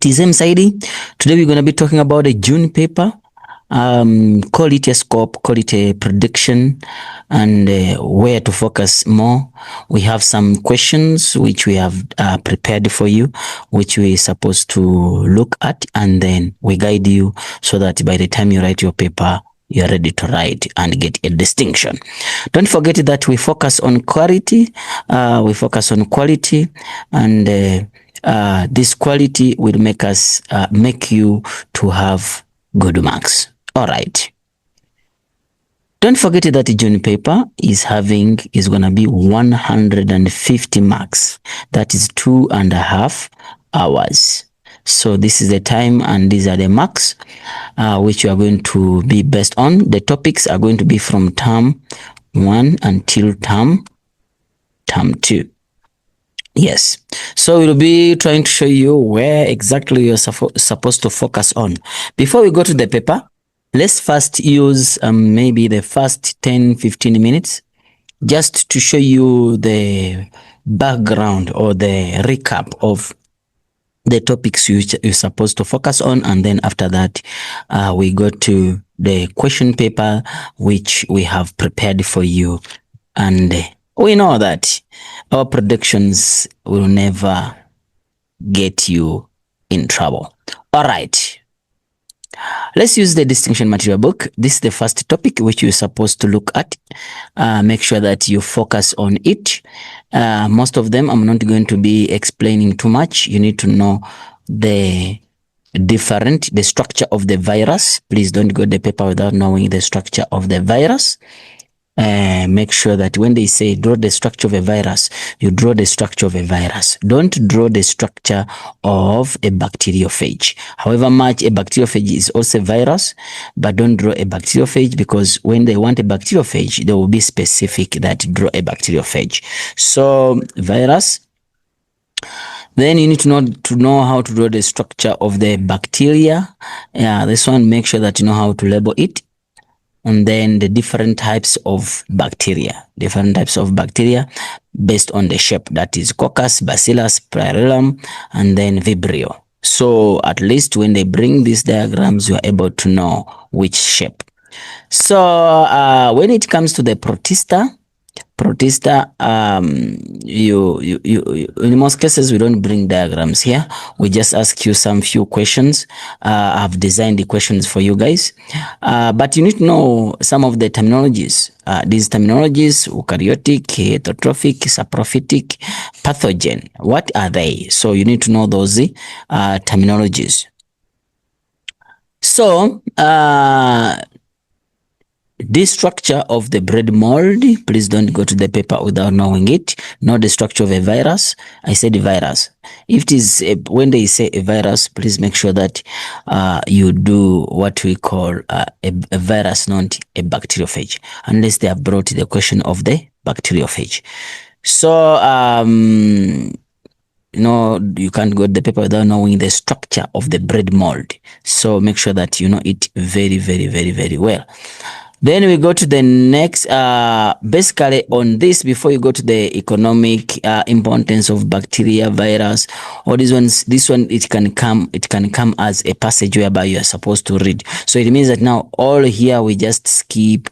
TSM Saidi. Today we're going to be talking about a June paper. Call it a scope, call it a prediction, and where to focus more. We have some questions which we have prepared for you, which we're supposed to look at, and then we guide you so that by the time you write your paper, you're ready to write and get a distinction. Don't forget that we focus on quality. And this quality will make you to have good marks. All right. Don't forget that the June paper is gonna be 150 marks. That is 2.5 hours. So this is the time and these are the marks which you are going to be based on. The topics are going to be from term 1 until term 2. Yes, so we'll be trying to show you where exactly you're supposed to focus on. Before we go to the paper, let's first use maybe the first 10-15 minutes just to show you the background or the recap of the topics you're supposed to focus on, and then after that we go to the question paper which we have prepared for you, and we know that our predictions will never get you in trouble. All right, let's use the distinction material book. This is the first topic which you're supposed to look at. Make sure that you focus on it. Most of them I'm not going to be explaining too much. You need to know the structure of the virus. Please don't go the paper without knowing the structure of the virus. Make sure that when they say draw the structure of a virus, you draw the structure of a virus. Don't draw the structure of a bacteriophage. However much a bacteriophage is also a virus, but don't draw a bacteriophage, because when they want a bacteriophage, they will be specific that draw a bacteriophage. So virus. Then you need to know how to draw the structure of the bacteria. This one, make sure that you know how to label it. And then the different types of bacteria based on the shape, that is coccus, bacillus, pyrellum, and then vibrio. So at least when they bring these diagrams, you are able to know which shape. So when it comes to the protista, in most cases we don't bring diagrams here. We just ask you few questions. I've designed the questions for you guys, but you need to know some of the terminologies. These terminologies: eukaryotic, heterotrophic, saprophytic, pathogen. What are they? So you need to know those terminologies. So this structure of the bread mold, please don't go to the paper without knowing it. Know the structure of a virus. I said virus. If it is when they say a virus, please make sure that you do what we call a virus, not a bacteriophage, unless they have brought the question of the bacteriophage. So you can't go to the paper without knowing the structure of the bread mold. So make sure that you know it very, very, very, very well. Then we go to the next, basically on this, before you go to the economic importance of bacteria, virus, or this one, it can come as a passage whereby you are supposed to read. So it means that now all here we just skip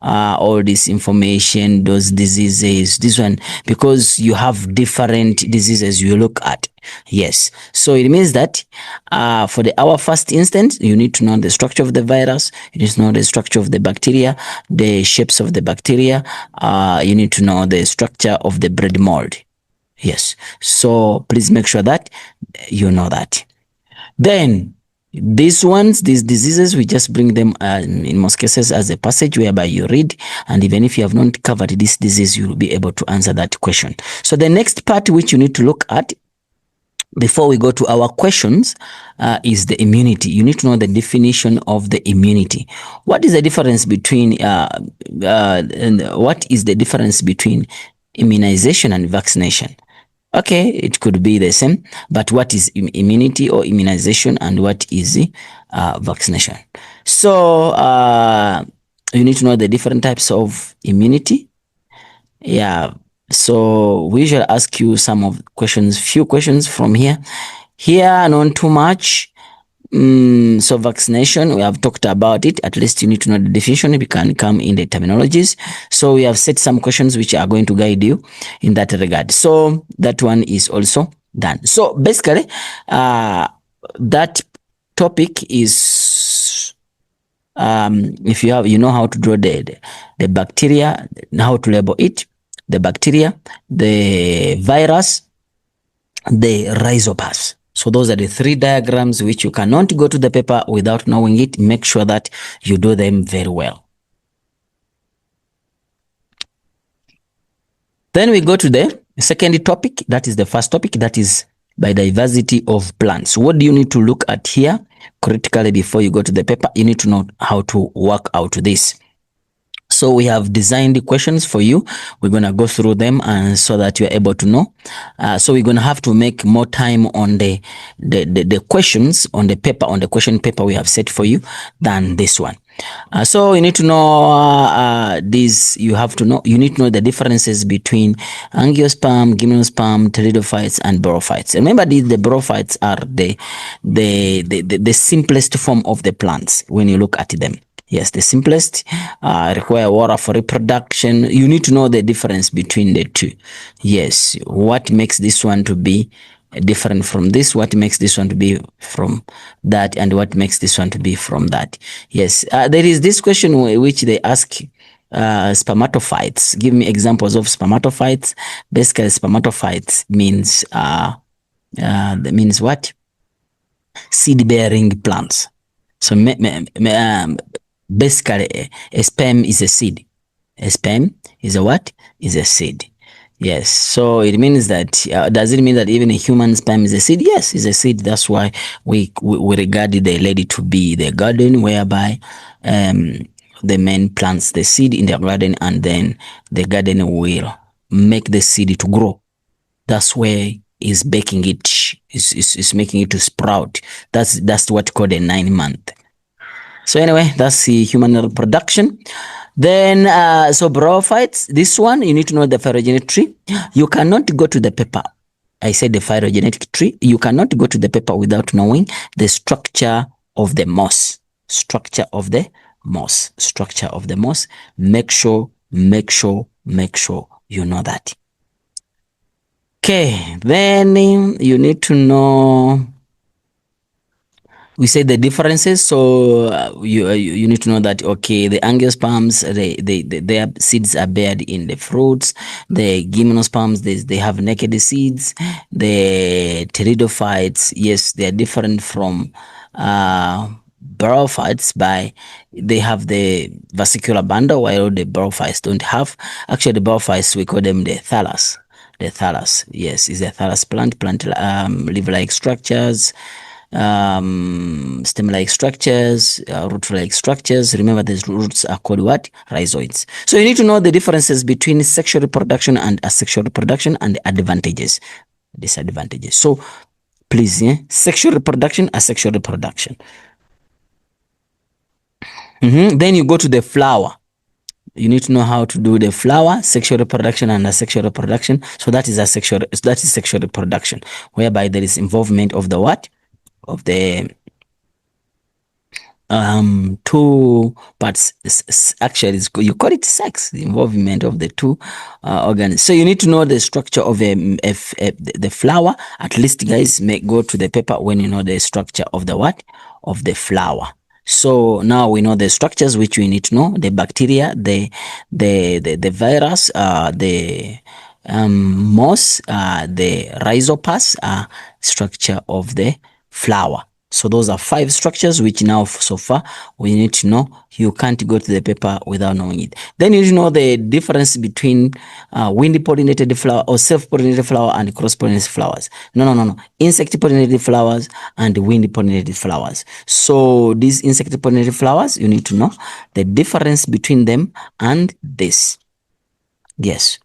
all this information, those diseases, this one, because you have different diseases you look at. Yes, so it means that for our first instance, you need to know the structure of the virus, you need to know the structure of the bacteria, the shapes of the bacteria, you need to know the structure of the bread mold. Yes, so please make sure that you know that. Then these diseases, we just bring them in most cases as a passage whereby you read, and even if you have not covered this disease, you will be able to answer that question. So the next part which you need to look at before we go to our questions is the immunity. You need to know the definition of the immunity. What is the difference between immunization and vaccination? Okay, it could be the same, but what is immunity or immunization, and what is vaccination? So you need to know the different types of immunity. Yeah, so we shall ask you few questions from here. Here, not too much. So vaccination, we have talked about it. At least you need to know the definition. We can come in the terminologies. So we have set some questions which are going to guide you in that regard. So that one is also done. So basically, that topic is, if you know how to draw the bacteria, how to label it, the bacteria, the virus, the rhizopath. So those are the three diagrams which you cannot go to the paper without knowing it. Make sure that you do them very well. Then we go to the second topic. That is the first topic. That is biodiversity of plants. What do you need to look at here critically before you go to the paper? You need to know how to work out this. So we have designed the questions for you. We're going to go through them and so that you're able to know. So we're going to have to make more time on the questions on the paper, on the question paper we have set for you than this one. So you need to know these. You need to know the differences between angiosperm, gymnosperm, pteridophytes, and brophytes. Remember, the brophytes are the simplest form of the plants when you look at them. Yes, the simplest, require water for reproduction. You need to know the difference between the two. Yes, what makes this one to be different from this, what makes this one to be from that, and what makes this one to be from that. Yes, there is this question which they ask, spermatophytes. Give me examples of spermatophytes. Basically, spermatophytes means, that means what? Seed-bearing plants. So basically, a sperm is a seed. A sperm is a what? Is a seed. Yes. So it means that, does it mean that even a human sperm is a seed? Yes, it's a seed. That's why we regard the lady to be the garden, whereby the man plants the seed in the garden, and then the garden will make the seed to grow. That's where is baking it, is making it to sprout. That's what called a 9-month. So anyway, that's the human reproduction. Then, so brophytes, this one, you need to know the phylogenetic tree. You cannot go to the paper. I said the phylogenetic tree. You cannot go to the paper without knowing the structure of the moss. Structure of the moss. Structure of the moss. Make sure you know that. Okay, then you need to know, we say the differences. So you need to know that, okay, the angiosperms, their seeds are bared in the fruits. The gymnosperms, they have naked seeds. The pteridophytes, yes, they are different from brophytes by they have the vesicular bundle, while the brophytes don't have. Actually, the brophytes, we call them the thallus. The thallus, yes, is a thallus plant, leaf-like structures, stem-like structures, root-like structures. Remember, these roots are called what? Rhizoids. So you need to know the differences between sexual reproduction and asexual reproduction, and the advantages, disadvantages. So please, sexual reproduction, asexual reproduction. Then you go to the flower. You need to know how to do the flower, sexual reproduction, and asexual reproduction. So that is sexual reproduction, whereby there is involvement of the what? Of the two parts. Actually, you call it sex, the involvement of the two organs. So you need to know the structure of the flower. At least, guys, may go to the paper when you know the structure of the what? Of the flower. So now we know the structures which we need to know: the bacteria, the virus, the moss, the rhizopath, structure of the flower. So those are 5 structures which now so far we need to know. You can't go to the paper without knowing it. Then you need to know the difference between wind-pollinated flower or self-pollinated flower and cross-pollinated flowers. No. Insect-pollinated flowers and wind-pollinated flowers. So these insect-pollinated flowers, you need to know the difference between them and this. Yes.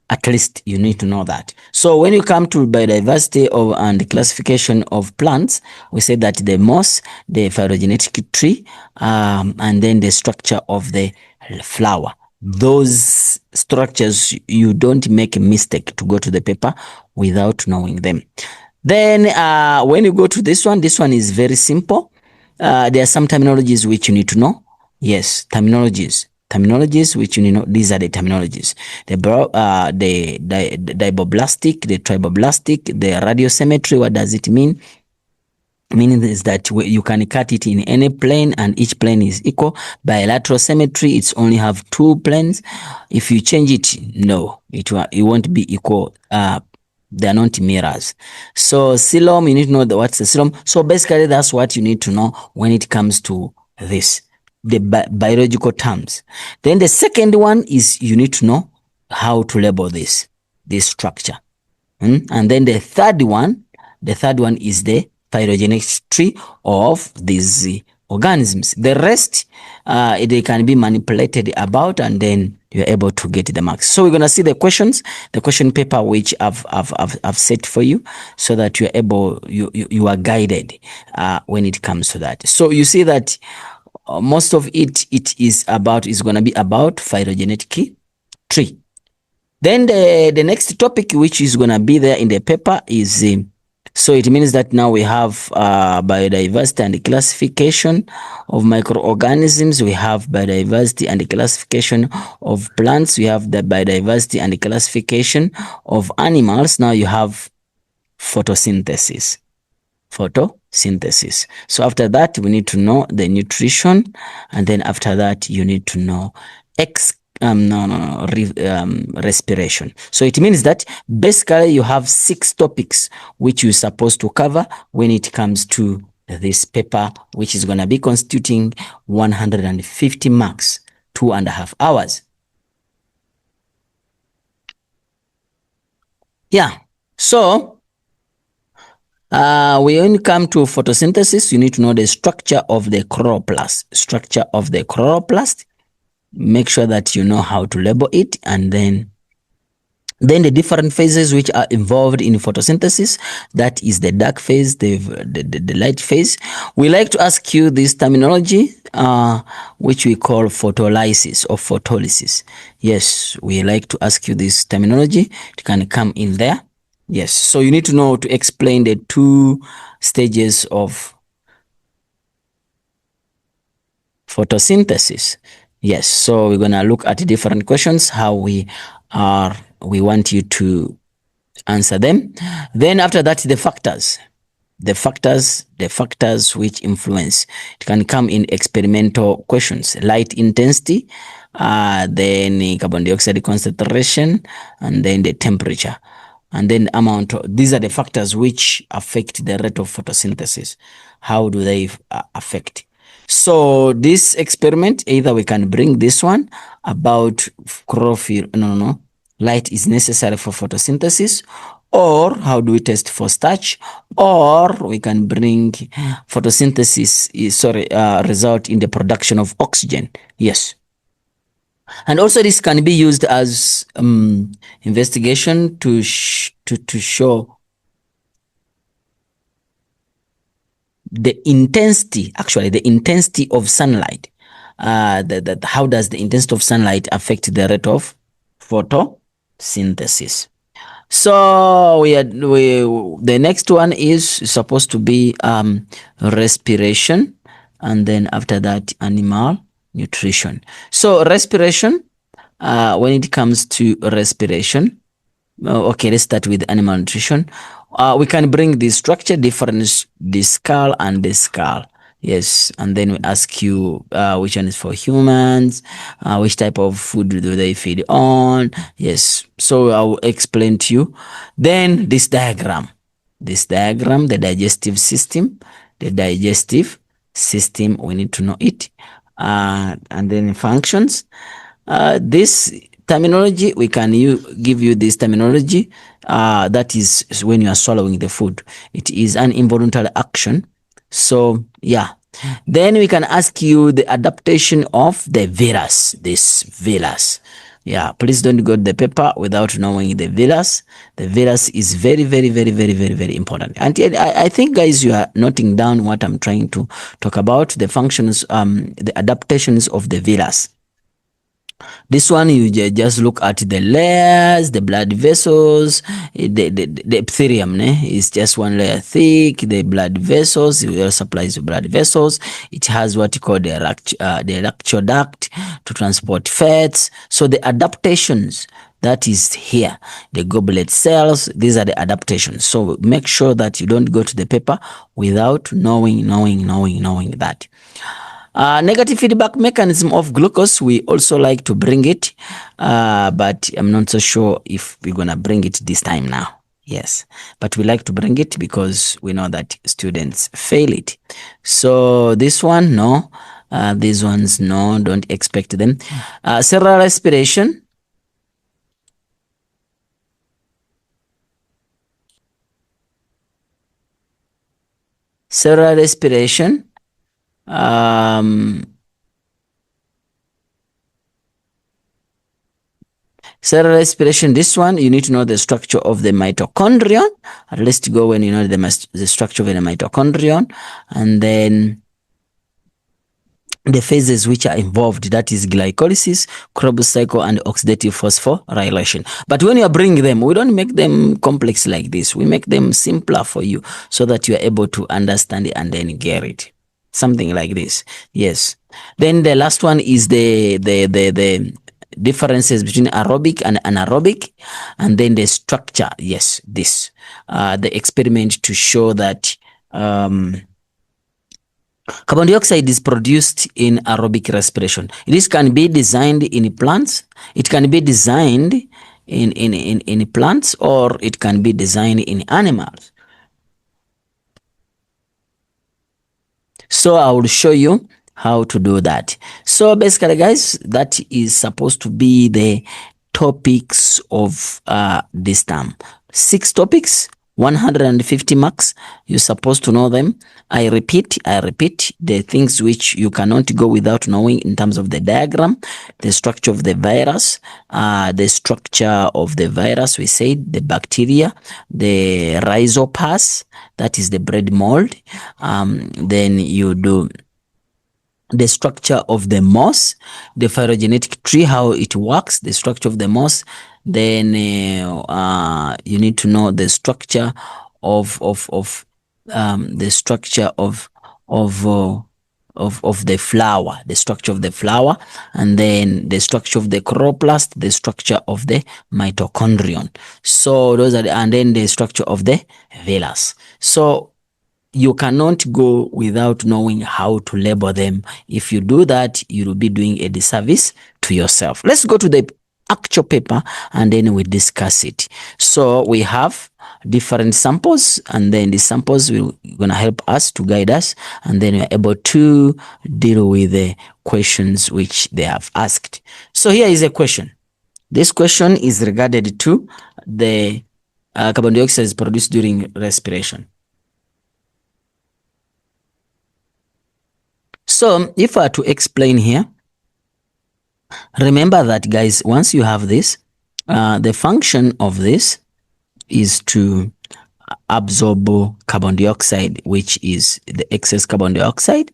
At least you need to know that. So when you come to biodiversity and classification of plants, we say that the moss, the phylogenetic tree, and then the structure of the flower. those structures, you don't make a mistake to go to the paper without knowing them. Then when you go to this one is very simple. There are some terminologies which you need to know. Yes, terminologies which you need to know. These are the terminologies: the diboblastic, the triboblastic, the radiosymmetry. What does it mean? Meaning is that you can cut it in any plane and each plane is equal. Bilateral symmetry, it's only have two planes. If you change it, no, it won't be equal. They're not mirrors. So coelom, you need to know what's the coelom. So basically that's what you need to know when it comes to this, the biological terms. Then the second one is you need to know how to label this structure. And then the third one is the phylogenetic of these organisms. The rest, they can be manipulated about, and then you're able to get the marks. So we're gonna see the questions, the question paper which I've set for you, so that you're able, you are guided when it comes to that. So you see that most of it is gonna be about phylogenetic tree. Then the next topic which is gonna be there in the paper is so it means that now we have biodiversity and the classification of microorganisms. We have biodiversity and the classification of plants. We have the biodiversity and the classification of animals. Now you have photosynthesis. So after that, we need to know the nutrition, and then after that, you need to know respiration. So it means that basically you have 6 topics which you're supposed to cover when it comes to this paper, which is going to be constituting 150 marks, 2.5 hours. Yeah, so when you come to photosynthesis, you need to know the structure of the chloroplast. Make sure that you know how to label it, and then the different phases which are involved in photosynthesis. That is the dark phase, the light phase. We like to ask you this terminology, which we call photolysis or photolysis. Yes, we like to ask you this terminology. It can come in there. Yes, so you need to know to explain the 2 stages of photosynthesis. Yes, so we're gonna look at different questions, how we want you to answer them. Then after that, the factors which influence. It can come in experimental questions: light intensity, then carbon dioxide concentration, and then the temperature, and then amount. These are the factors which affect the rate of photosynthesis. How do they affect? So this experiment, either we can bring this one about chlorophyll, light is necessary for photosynthesis, or how do we test for starch, or we can bring photosynthesis result in the production of oxygen. Yes. And also this can be used as investigation to show the intensity of sunlight. How does the intensity of sunlight affect the rate of photosynthesis? So the next one is supposed to be respiration, and then after that, animal nutrition. So respiration, when it comes to respiration, okay, let's start with animal nutrition. We can bring the structure difference, the skull and the skull. Yes, and then we ask you which one is for humans, which type of food do they feed on. Yes, so I'll explain to you. Then this diagram, the digestive system, we need to know it. And then functions. This terminology, we can give you this terminology. That is when you are swallowing the food. It is an involuntary action. So yeah, then we can ask you the adaptation of the villus. This villus, yeah, please don't go to the paper without knowing the villus. The villus is very, very, very, very, very, very important. And I think, guys, you are noting down what I'm trying to talk about: the functions, the adaptations of the villus. This one, you just look at the layers, the blood vessels, the epithelium is just one layer thick. The blood vessels, it also supplies the blood vessels. It has what you call the electro duct to transport fats. So the adaptations that is here, the goblet cells, these are the adaptations. So make sure that you don't go to the paper without knowing that. Negative feedback mechanism of glucose, we also like to bring it, but I'm not so sure if we're gonna bring it this time now. Yes, but we like to bring it because we know that students fail it. So this one, no. These ones, no, don't expect them. Cellular respiration. Cellular respiration. Cellular respiration, this one, you need to know the structure of the mitochondrion. At least go when you know the structure of the mitochondrion. And then the phases which are involved, that is glycolysis, Krebs cycle, and oxidative phosphorylation. But when you are bringing them, we don't make them complex like this. We make them simpler for you so that you are able to understand it and then get it. Something like this. Yes. Then the last one is the differences between aerobic and anaerobic, and then the structure. Yes, this the experiment to show that carbon dioxide is produced in aerobic respiration. This can be designed in plants. It can be designed in plants, or it can be designed in animals. So I will show you how to do that. So basically, guys, that is supposed to be the topics of this term. 6 topics, 150 marks. You're supposed to know them. I repeat the things which you cannot go without knowing in terms of the diagram, the structure of the virus, we said, the bacteria, the rhizopas, that is the bread mold. Then you do the structure of the moss, the phylogenetic tree, how it works, the structure of the moss. Then you need to know the structure of the flower, the structure of the flower, and then the structure of the chloroplast, the structure of the mitochondrion. So those are and then the structure of the villus. So you cannot go without knowing how to label them. If you do that, you will be doing a disservice to yourself. Let's go to the actual paper and then we discuss it. So we have different samples, and then the samples will gonna help us to guide us, and then we're able to deal with the questions which they have asked. So here is a question. This question is regarded to the carbon dioxide is produced during respiration. So if I were to explain here, remember that, guys, once you have this, the function of this is to absorb carbon dioxide, which is the excess carbon dioxide.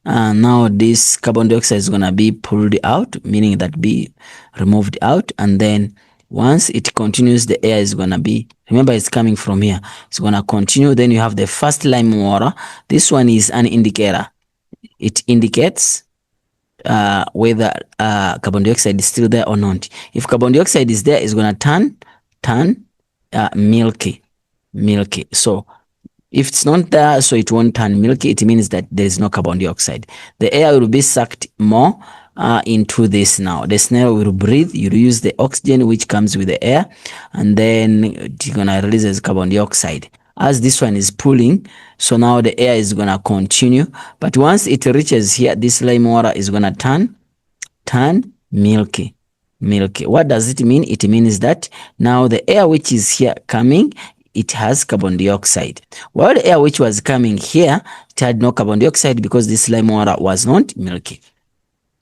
Now this carbon dioxide is going to be pulled out, meaning that be removed out, and then once it continues, the air is going to be, remember it's coming from here, it's going to continue. Then you have the first lime water. This one is an indicator. It indicates whether carbon dioxide is still there or not. If carbon dioxide is there, it's gonna turn milky. So if it's not there, so it won't turn milky, it means that there is no carbon dioxide. The air will be sucked more into this. Now the snail will breathe, you'll use the oxygen which comes with the air, and then it's gonna release as carbon dioxide. As this one is pulling, so now the air is gonna continue, but once it reaches here, this lime water is gonna turn milky. What does it mean? It means that now the air which is here coming, it has carbon dioxide, while the air which was coming here, it had no carbon dioxide because this lime water was not milky.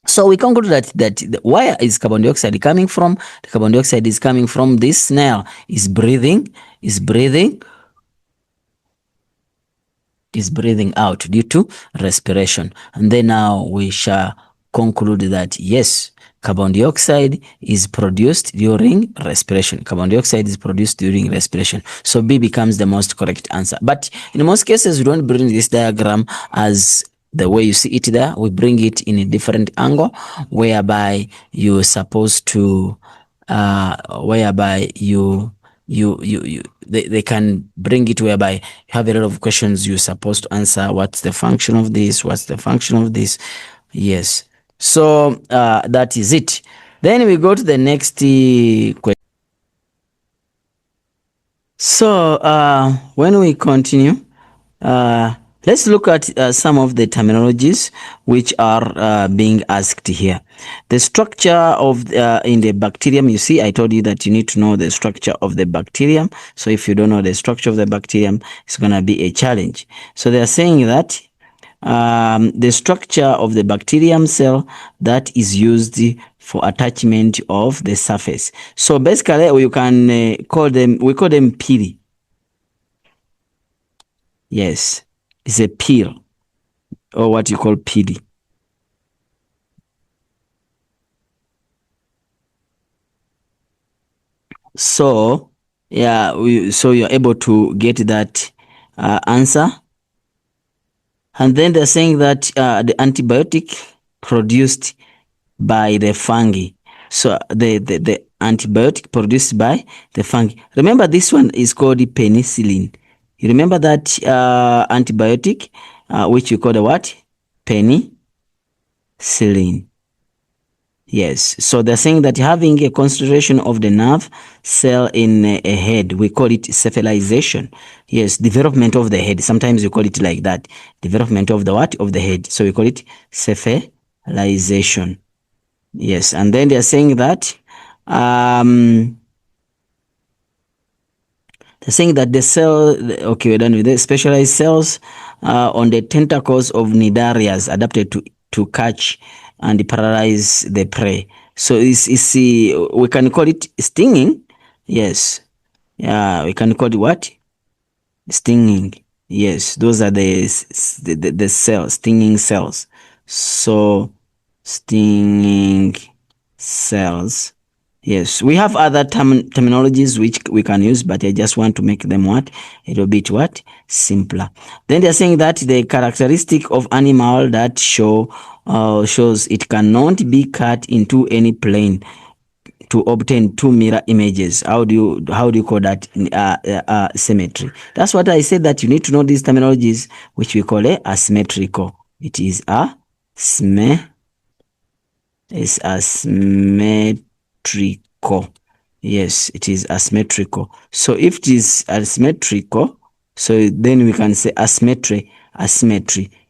So we conclude that where is carbon dioxide coming from? The carbon dioxide is coming from this snail is breathing out due to respiration. And then now we shall conclude that yes, Carbon dioxide is produced during respiration. Carbon dioxide is produced during respiration. So B becomes the most correct answer. But in most cases, we don't bring this diagram as the way you see it there. We bring it in a different angle, whereby you're supposed to, they can bring it whereby you have a lot of questions you're supposed to answer. What's the function of this? What's the function of this? Yes. So that is it. Then we go to the next question. So when we continue, let's look at some of the terminologies which are being asked here. The structure of in the bacterium, you see, I told you that you need to know the structure of the bacterium. So if you don't know the structure of the bacterium, it's going to be a challenge. So they are saying that the structure of the bacterium cell that is used for attachment of the surface. So basically, we can we call them pili. Yes, it's a peel, or what you call pili. So yeah, so you're able to get that answer. And then they're saying that the antibiotic produced by the fungi. So the antibiotic produced by the fungi. Remember, this one is called penicillin. You remember that antibiotic, which you call the what? Penicillin. Yes. So they're saying that having a concentration of the nerve cell in a head, we call it cephalization. Yes, development of the head. Sometimes we call it like that. Development of the what? Of the head. So we call it cephalization. Yes. And then they're saying that the cell, okay, we're done with it. Specialized cells on the tentacles of cnidarians adapted to catch and paralyze the prey. So we can call it stinging. Yes. Yeah, we can call it what? Stinging. Yes, those are the cells, stinging cells. So stinging cells. Yes, we have other terminologies which we can use, but I just want to make them what? A little bit what? Simpler. Then they're saying that the characteristic of animal that shows it cannot be cut into any plane to obtain two mirror images. How do you call that? Symmetry. That's what I said, that you need to know these terminologies, which we call asymmetrical. It is asymmetrical. Yes, it is asymmetrical. So if it is asymmetrical, so then we can say asymmetry,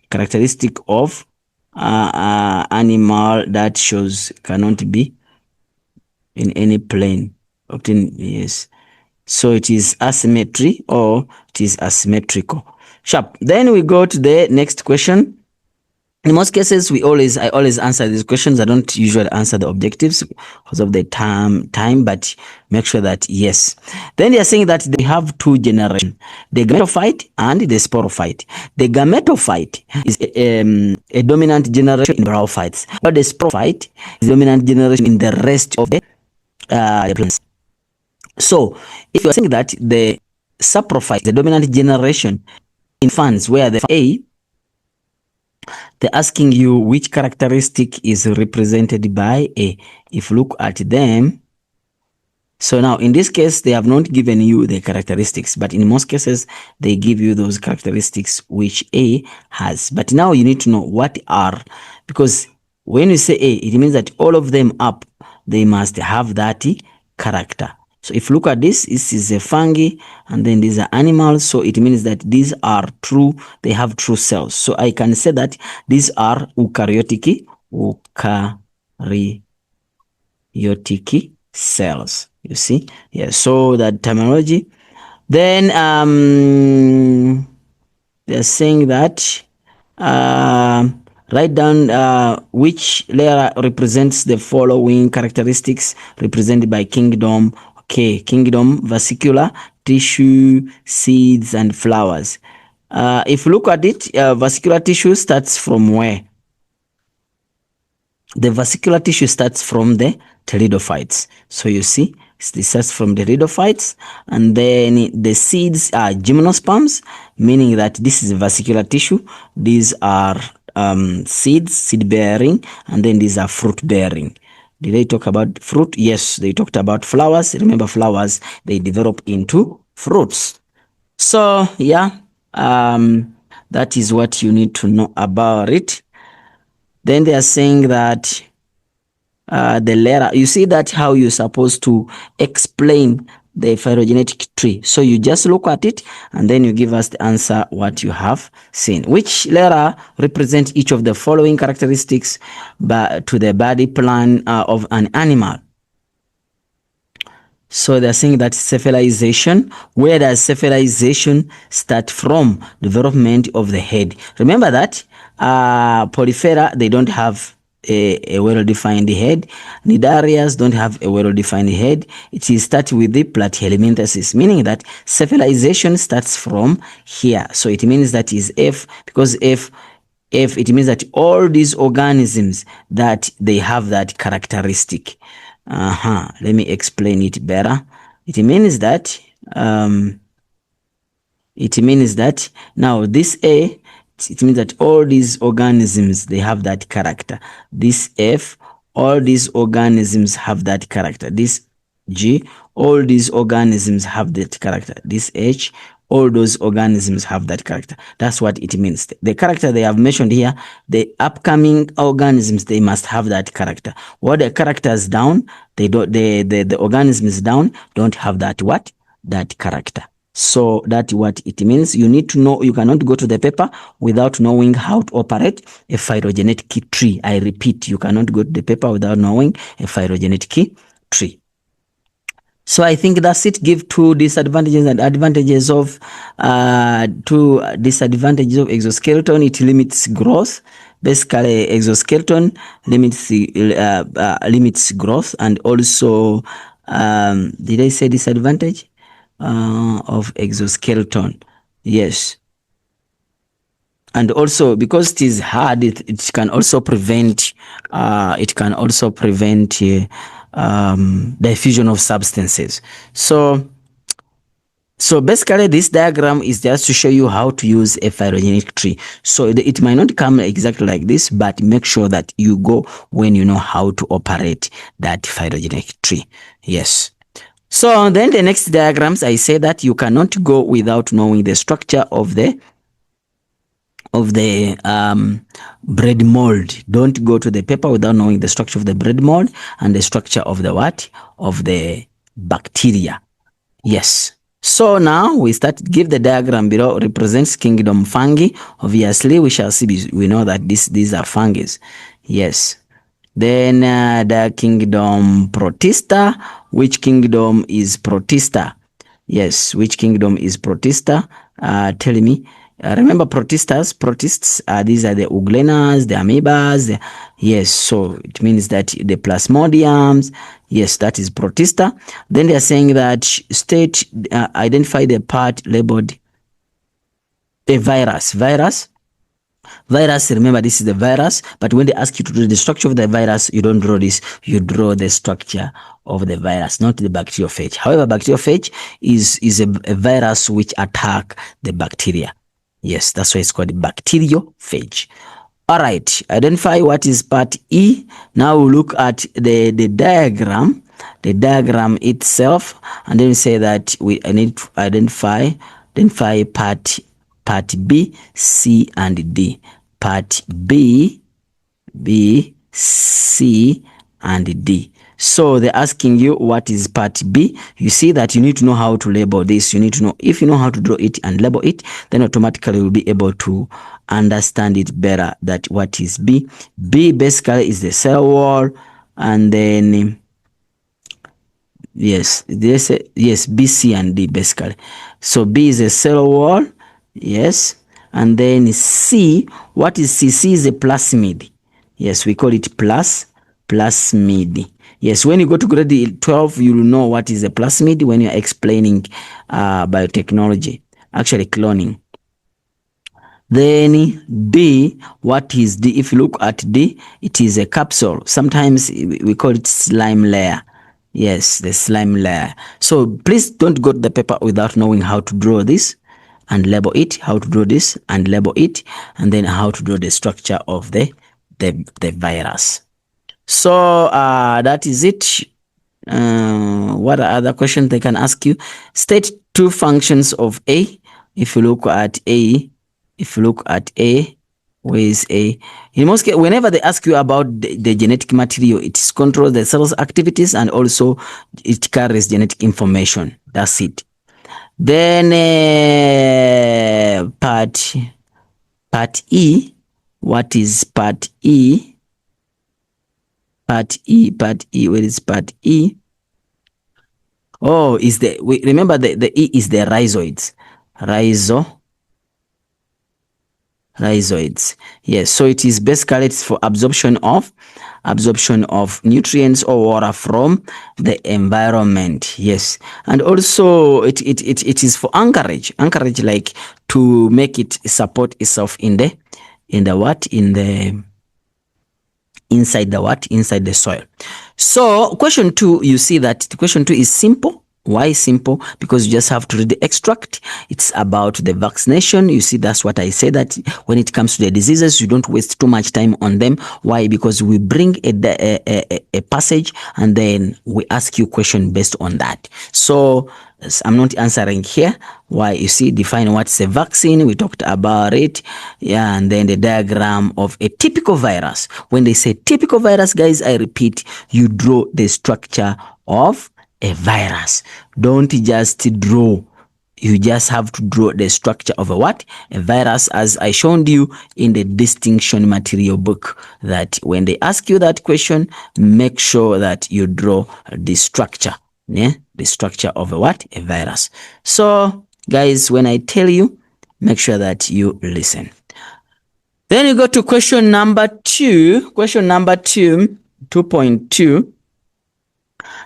characteristic of animal that shows cannot be in any plane. Yes. So it is asymmetry, or it is asymmetrical. Sharp. Then we go to the next question. In most cases, I always answer these questions. I don't usually answer the objectives because of the time, but make sure that yes. Then they are saying that they have two generations, the gametophyte and the sporophyte. The gametophyte is a dominant generation in bryophytes, but the sporophyte is a dominant generation in the rest of the plants. So if you are saying that the saprophyte, the dominant generation in ferns, where the A, they're asking you which characteristic is represented by A. If you look at them, so now in this case, they have not given you the characteristics, but in most cases, they give you those characteristics which A has. But now you need to know what are, because when you say A, it means that all of them up, they must have that character. So if you look at this is a fungi, and then these are animals. So it means that these are true, they have true cells. So I can say that these are eukaryotic cells. You see? Yeah, so that terminology. Then they're saying that write down which layer represents the following characteristics represented by kingdom. Okay, kingdom, vesicular, tissue, seeds, and flowers. If you look at it, vesicular tissue starts from where? the vascular tissue starts from the pteridophytes. So you see, it starts from the pteridophytes, and then the seeds are gymnosperms, meaning that this is vascular tissue. These are seeds, seed bearing, and then these are fruit bearing. Did they talk about fruit? Yes, they talked about flowers. Remember, flowers, they develop into fruits. So yeah, that is what you need to know about it. Then they are saying that the letter, you see that how you're supposed to explain the phylogenetic tree. So you just look at it and then you give us the answer what you have seen. Which letter represents each of the following characteristics to the body plan of an animal? So they're saying that cephalization, where does cephalization start from? Development of the head. Remember that Polyphera, they don't have a well-defined head. Nidarias don't have a well-defined head. It is start with the platyhelminthes, meaning that cephalization starts from here. So it means that is F, because F, it means that all these organisms that they have that characteristic. Let me explain it better. It means that now this A, it means that all these organisms, they have that character. This F, all these organisms have that character. This G, all these organisms have that character. This H, all those organisms have that character. That's what it means. The character they have mentioned here, the upcoming organisms, they must have that character. What the characters down, they don't, the organisms down don't have that what? That character. So that's what it means. You need to know, you cannot go to the paper without knowing how to operate a phylogenetic tree. I repeat, you cannot go to the paper without knowing a phylogenetic tree. So I think that's it. Give two disadvantages and advantages of exoskeleton. It limits growth. Basically, exoskeleton limits growth, and also did I say disadvantage of exoskeleton? Yes. And also because it is hard, it can also prevent diffusion of substances. So basically this diagram is just to show you how to use a phylogenetic tree. So it might not come exactly like this, but make sure that you go when you know how to operate that phylogenetic tree. Yes. So then the next diagrams, I say that you cannot go without knowing the structure of the bread mold. Don't go to the paper without knowing the structure of the bread mold and the structure of the what? Of the bacteria. Yes. So now we give the diagram below represents kingdom fungi. Obviously, we shall see, we know that these are fungi. Yes. Then the kingdom protista. Which kingdom is protista? Yes, which kingdom is protista? Tell me. Remember protists, these are the euglenas, the amoebas. Yes, so it means that the plasmodiums, yes, that is protista. Then they are saying that identify the part labeled a virus. Virus, remember this is the virus, but when they ask you to do the structure of the virus, you don't draw this, you draw the structure of the virus, not the bacteriophage. However, bacteriophage is a virus which attack the bacteria. Yes, that's why it's called bacteriophage. All right, identify what is part E. Now we'll look at the diagram itself, and then we say that we need to identify part B, C, and D. Part B, C, and D. So they're asking you what is part B. You see that you need to know how to label this. You need to know, if you know how to draw it and label it, then automatically you'll be able to understand it better, that what is B. B basically is the cell wall, and then yes, B, C, and D basically. So B is a cell wall, yes, and then C, what is C? C is a plasmid. Yes, we call it plasmid. Yes, when you go to grade 12, you will know what is a plasmid when you're explaining biotechnology, actually cloning. Then D, what is D? If you look at D, it is a capsule. Sometimes we call it slime layer. Yes, the slime layer. So please don't go to the paper without knowing how to draw this and label it, how to draw this and label it, and then how to draw the structure of the virus. So that is it. What are other questions they can ask you? State two functions of A. If you look at A, where is A? In most cases, whenever they ask you about the genetic material, it controls the cell's activities and also it carries genetic information. That's it. Then part E. What is part E? Part E. Where is part E? Oh, is remember the E is the rhizoids. Rhizoids. Yes, so it is basically it's for absorption of nutrients or water from the environment. Yes, and also it is for anchorage, like to make it support itself in the inside the soil. So question 2, you see that the question 2 is simple. Why simple? Because you just have to read the extract. It's about the vaccination. You see, that's what I say, that when it comes to the diseases, you don't waste too much time on them. Why? Because we bring a passage and then we ask you question based on that. So I'm not answering here. Why? You see, define what's a vaccine. We talked about it. Yeah, and then the diagram of a typical virus. When they say typical virus, guys, I repeat, you draw the structure of a virus. Don't just draw. You just have to draw the structure of a virus, as I showed you in the distinction material book, that when they ask you that question, make sure that you draw the structure. Yeah, the structure of a virus. So guys, when I tell you, make sure that you listen. Then you go to question number 2. Question number 2.2.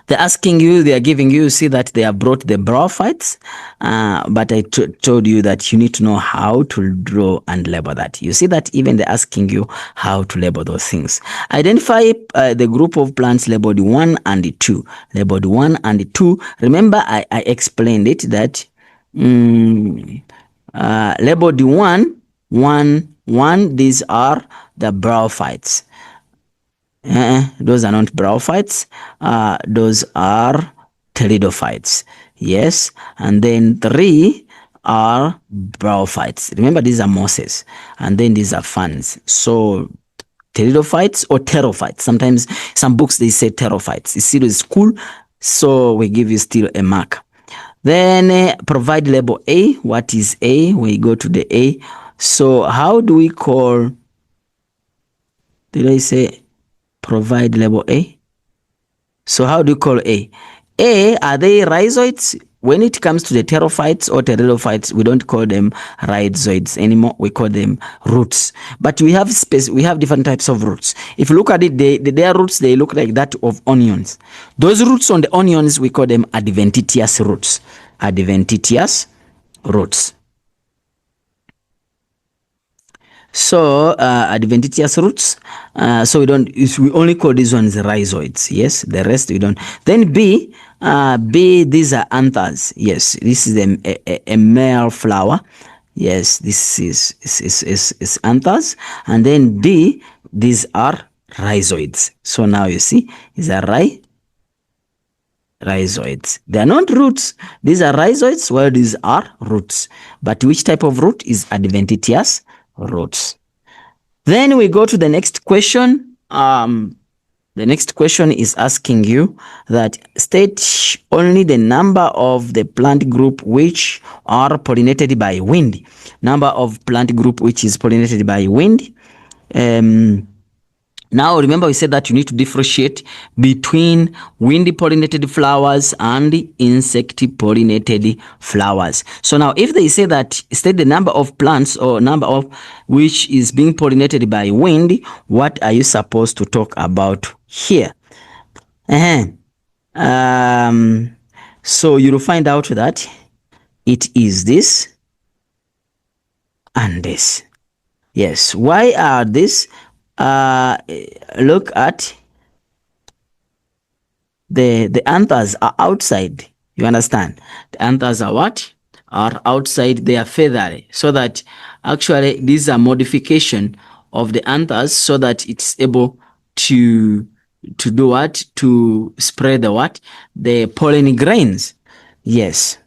They're asking you, they are giving you, see that they have brought the brophytes, but I told you that you need to know how to draw and label that. You see that even they're asking you how to label those things. Identify the group of plants labeled 1 and 2. Labeled 1 and 2. Remember, I explained it that labeled 1, these are the brophytes. Those are not brophytes. Those are pteridophytes. Yes, and then 3 are brophytes. Remember, these are mosses, and then these are ferns. So pteridophytes or pterophytes. Sometimes some books they say pterophytes. It's still school, so we give you still a mark. Then provide label A. What is A? We go to the A. So how do we call? Did I say? Provide label A. So how do you call A? A, are they rhizoids? When it comes to the pterophytes or pteridophytes, we don't call them rhizoids anymore. We call them roots. But we have different types of roots. If you look at it, their roots, they look like that of onions. Those roots on the onions, we call them adventitious roots. Adventitious roots. So adventitious roots. So we only call these ones rhizoids. Yes, the rest we don't. Then B, these are anthers. Yes, this is a male flower. Yes, this is anthers. And then D, these are rhizoids. So now you see, these are rhizoids. They are not roots. These are rhizoids, while these are roots. But which type of root is adventitious roots? Then we go to the next question. The next question is asking you that state only the number of the plant group which are pollinated by wind. Number of plant group which is pollinated by wind. Now, remember we said that you need to differentiate between wind-pollinated flowers and insect-pollinated flowers. So now, if they say that state the number of plants or number of which is being pollinated by wind, what are you supposed to talk about here? So you'll find out that it is this and this. Yes. Why are this? Look at the anthers are outside. You understand? The anthers are what? Are outside. They are feathery, so that actually these are modification of the anthers, so that it's able to do what? To spread the what? The pollen grains. Yes.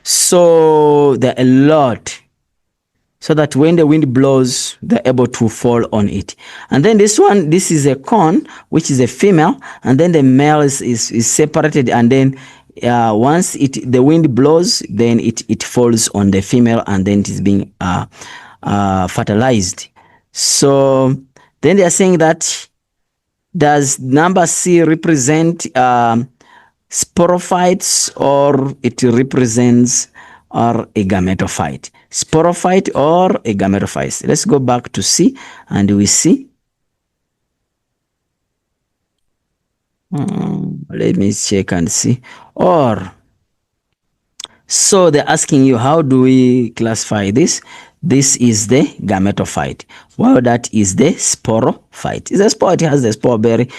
So there are a lot, so that when the wind blows, they're able to fall on it. And then this one, this is a corn, which is a female, and then the male is separated, and then once the wind blows, then it falls on the female, and then it is being fertilized. So then they are saying that, does number C represent sporophytes, or it represents or a gametophyte? Sporophyte or a gametophyte? Let's go back to C and we see. Let me check and see. Or, so they're asking you, how do we classify this? This is the gametophyte, while that is the sporophyte. It's a spore, it has the spore bearing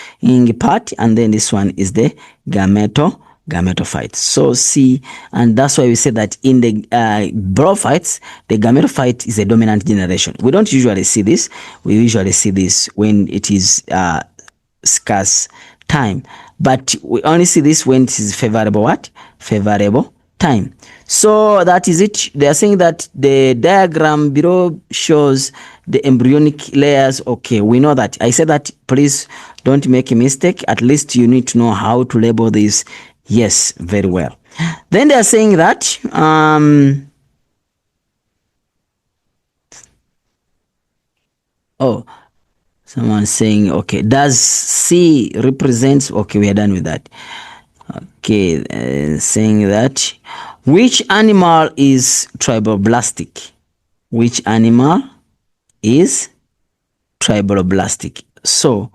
part, and then this one is the gametophyte. So see, and that's why we say that in the brophytes, the gametophyte is a dominant generation. We don't usually see this. We usually see this when it is scarce time, but we only see this when it is favorable what? Favorable time. So that is it. They are saying that the diagram below shows the embryonic layers. Okay, we know that. I said that, please don't make a mistake. At least you need to know how to label this. Yes, very well. Then they are saying that oh, someone saying, okay, does C represents, okay, we are done with that. Okay, saying that, which animal is triploblastic? Which animal is triploblastic? So,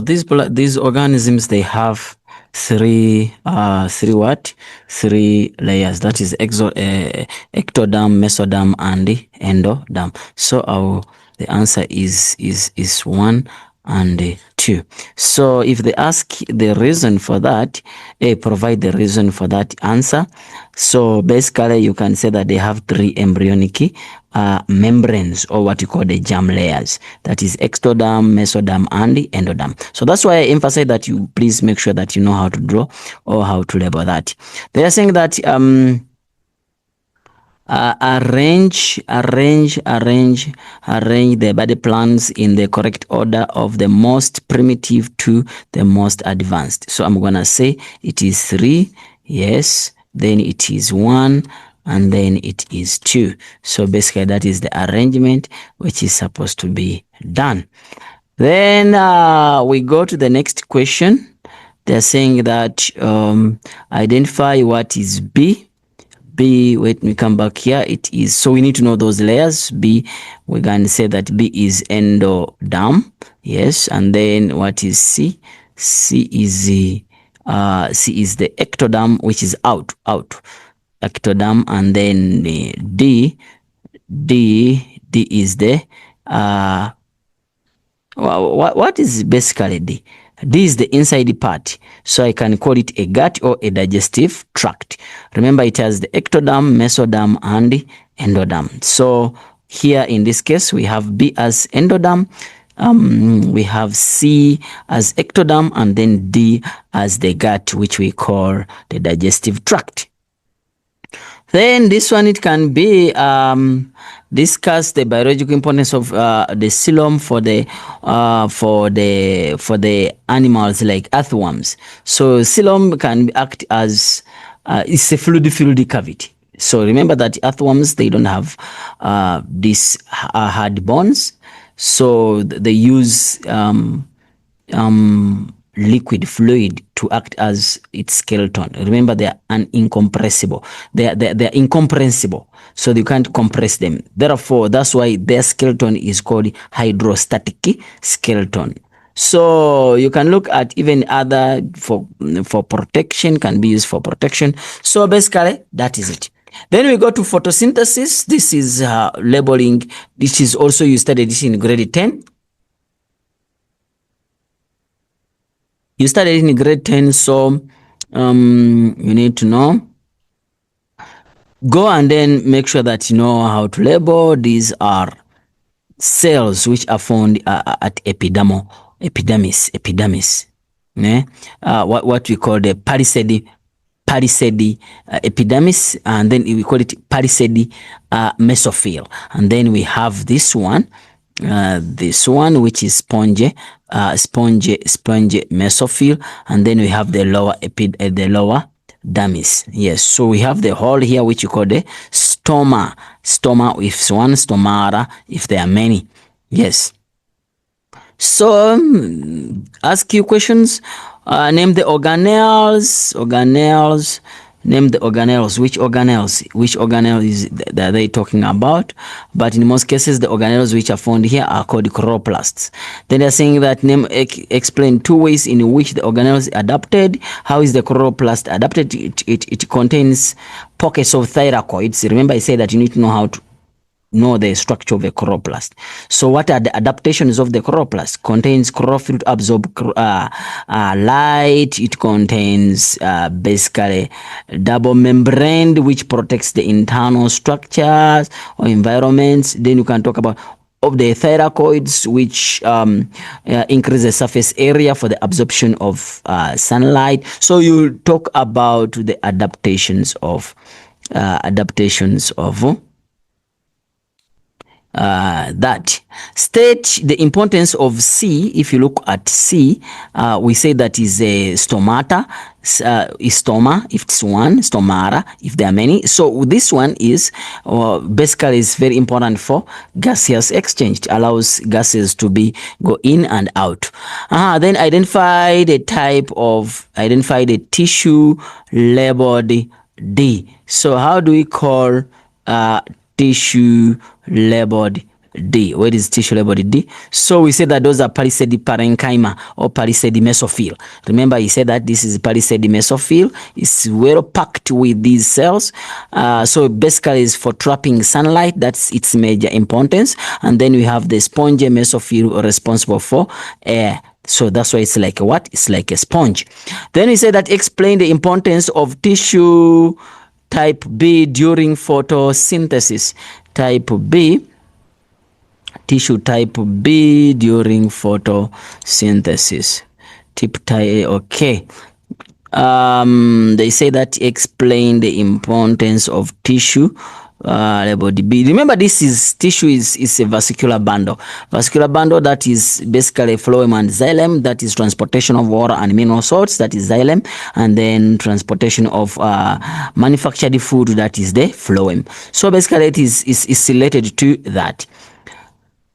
these organisms, they have three what? Three layers. That is ectoderm, mesoderm, and endoderm. So the answer is 1 and 2. So if they ask the reason for that, provide the reason for that answer. So basically you can say that they have three embryonic membranes, or what you call the germ layers. That is ectoderm, mesoderm, and endoderm. So that's why I emphasize that you please make sure that you know how to draw or how to label that. They are saying that arrange the body plans in the correct order of the most primitive to the most advanced. So I'm gonna say it is 3, yes, then it is 1, and then it is 2. So basically that is the arrangement which is supposed to be done. Then we go to the next question. They're saying that identify what is B. B, wait, we come back here. It is, so we need to know those layers. B, we're going to say that B is endoderm. Yes, and then what is C? C is the ectoderm, which is out ectoderm, and then D is the what is basically D? D is the inside part, so I can call it a gut or a digestive tract. Remember, it has the ectoderm, mesoderm, and endoderm. So here in this case, we have B as endoderm, we have C as ectoderm, and then D as the gut, which we call the digestive tract. Then this one, it can be discuss the biological importance of the xylem for the animals like earthworms. So xylem can act as it's a fluid cavity. So remember that earthworms, they don't have these hard bones, so they use liquid fluid to act as its skeleton. Remember, they are incompressible. They're incompressible, so you can't compress them. Therefore, that's why their skeleton is called hydrostatic skeleton. So you can look at even other for protection, can be used for protection. So basically, that is it. Then we go to photosynthesis. This is labeling. This is also, you studied this in grade 10. You studied in grade 10, so you need to know. Go and then make sure that you know how to label. These are cells which are found at epidermis. What we call the palisade epidermis, and then we call it palisade mesophyll. And then we have this one which is sponge mesophyll, and then we have the lower dermis. Yes, so we have the hole here which you call the stoma if one, stomata if there are many. Yes, so ask you questions. Name the organelles. Name the organelles. Which organelle is that they talking about? But in most cases, the organelles which are found here are called chloroplasts. Then they're saying that explain 2 ways in which the organelles adapted. How is the chloroplast adapted? It contains pockets of thylakoids. Remember, I said that you need to know how to know the structure of a chloroplast. So what are the adaptations of the chloroplast? Contains chlorophyll to absorb light. It contains basically double membrane which protects the internal structures or environments. Then you can talk about of the thylakoids which increase the surface area for the absorption of sunlight. So you talk about the adaptations of that. State the importance of C. If you look at C, we say that is a stomata, is stoma if it's one, stomata if there are many. So this one is basically is very important for gaseous exchange. It allows gases to go in and out. Then identify the tissue labeled D. So how do we call tissue labeled D? Where is tissue labeled D? So we said that those are palisade parenchyma or palisade mesophyll. Remember, he said that this is palisade mesophyll. It's well packed with these cells. So basically it's for trapping sunlight. That's its major importance. And then we have the sponge mesophyll responsible for air. So that's why it's like a what? It's like a sponge. Then we said that explain the importance of tissue type B during photosynthesis. Tissue type B during photosynthesis. Okay. They say that explain the importance of tissue labeled B. Remember, tissue is a vascular bundle. That is basically phloem and xylem. That is transportation of water and mineral salts. That is xylem, and then transportation of manufactured food. That is the phloem. So basically, it is related to that.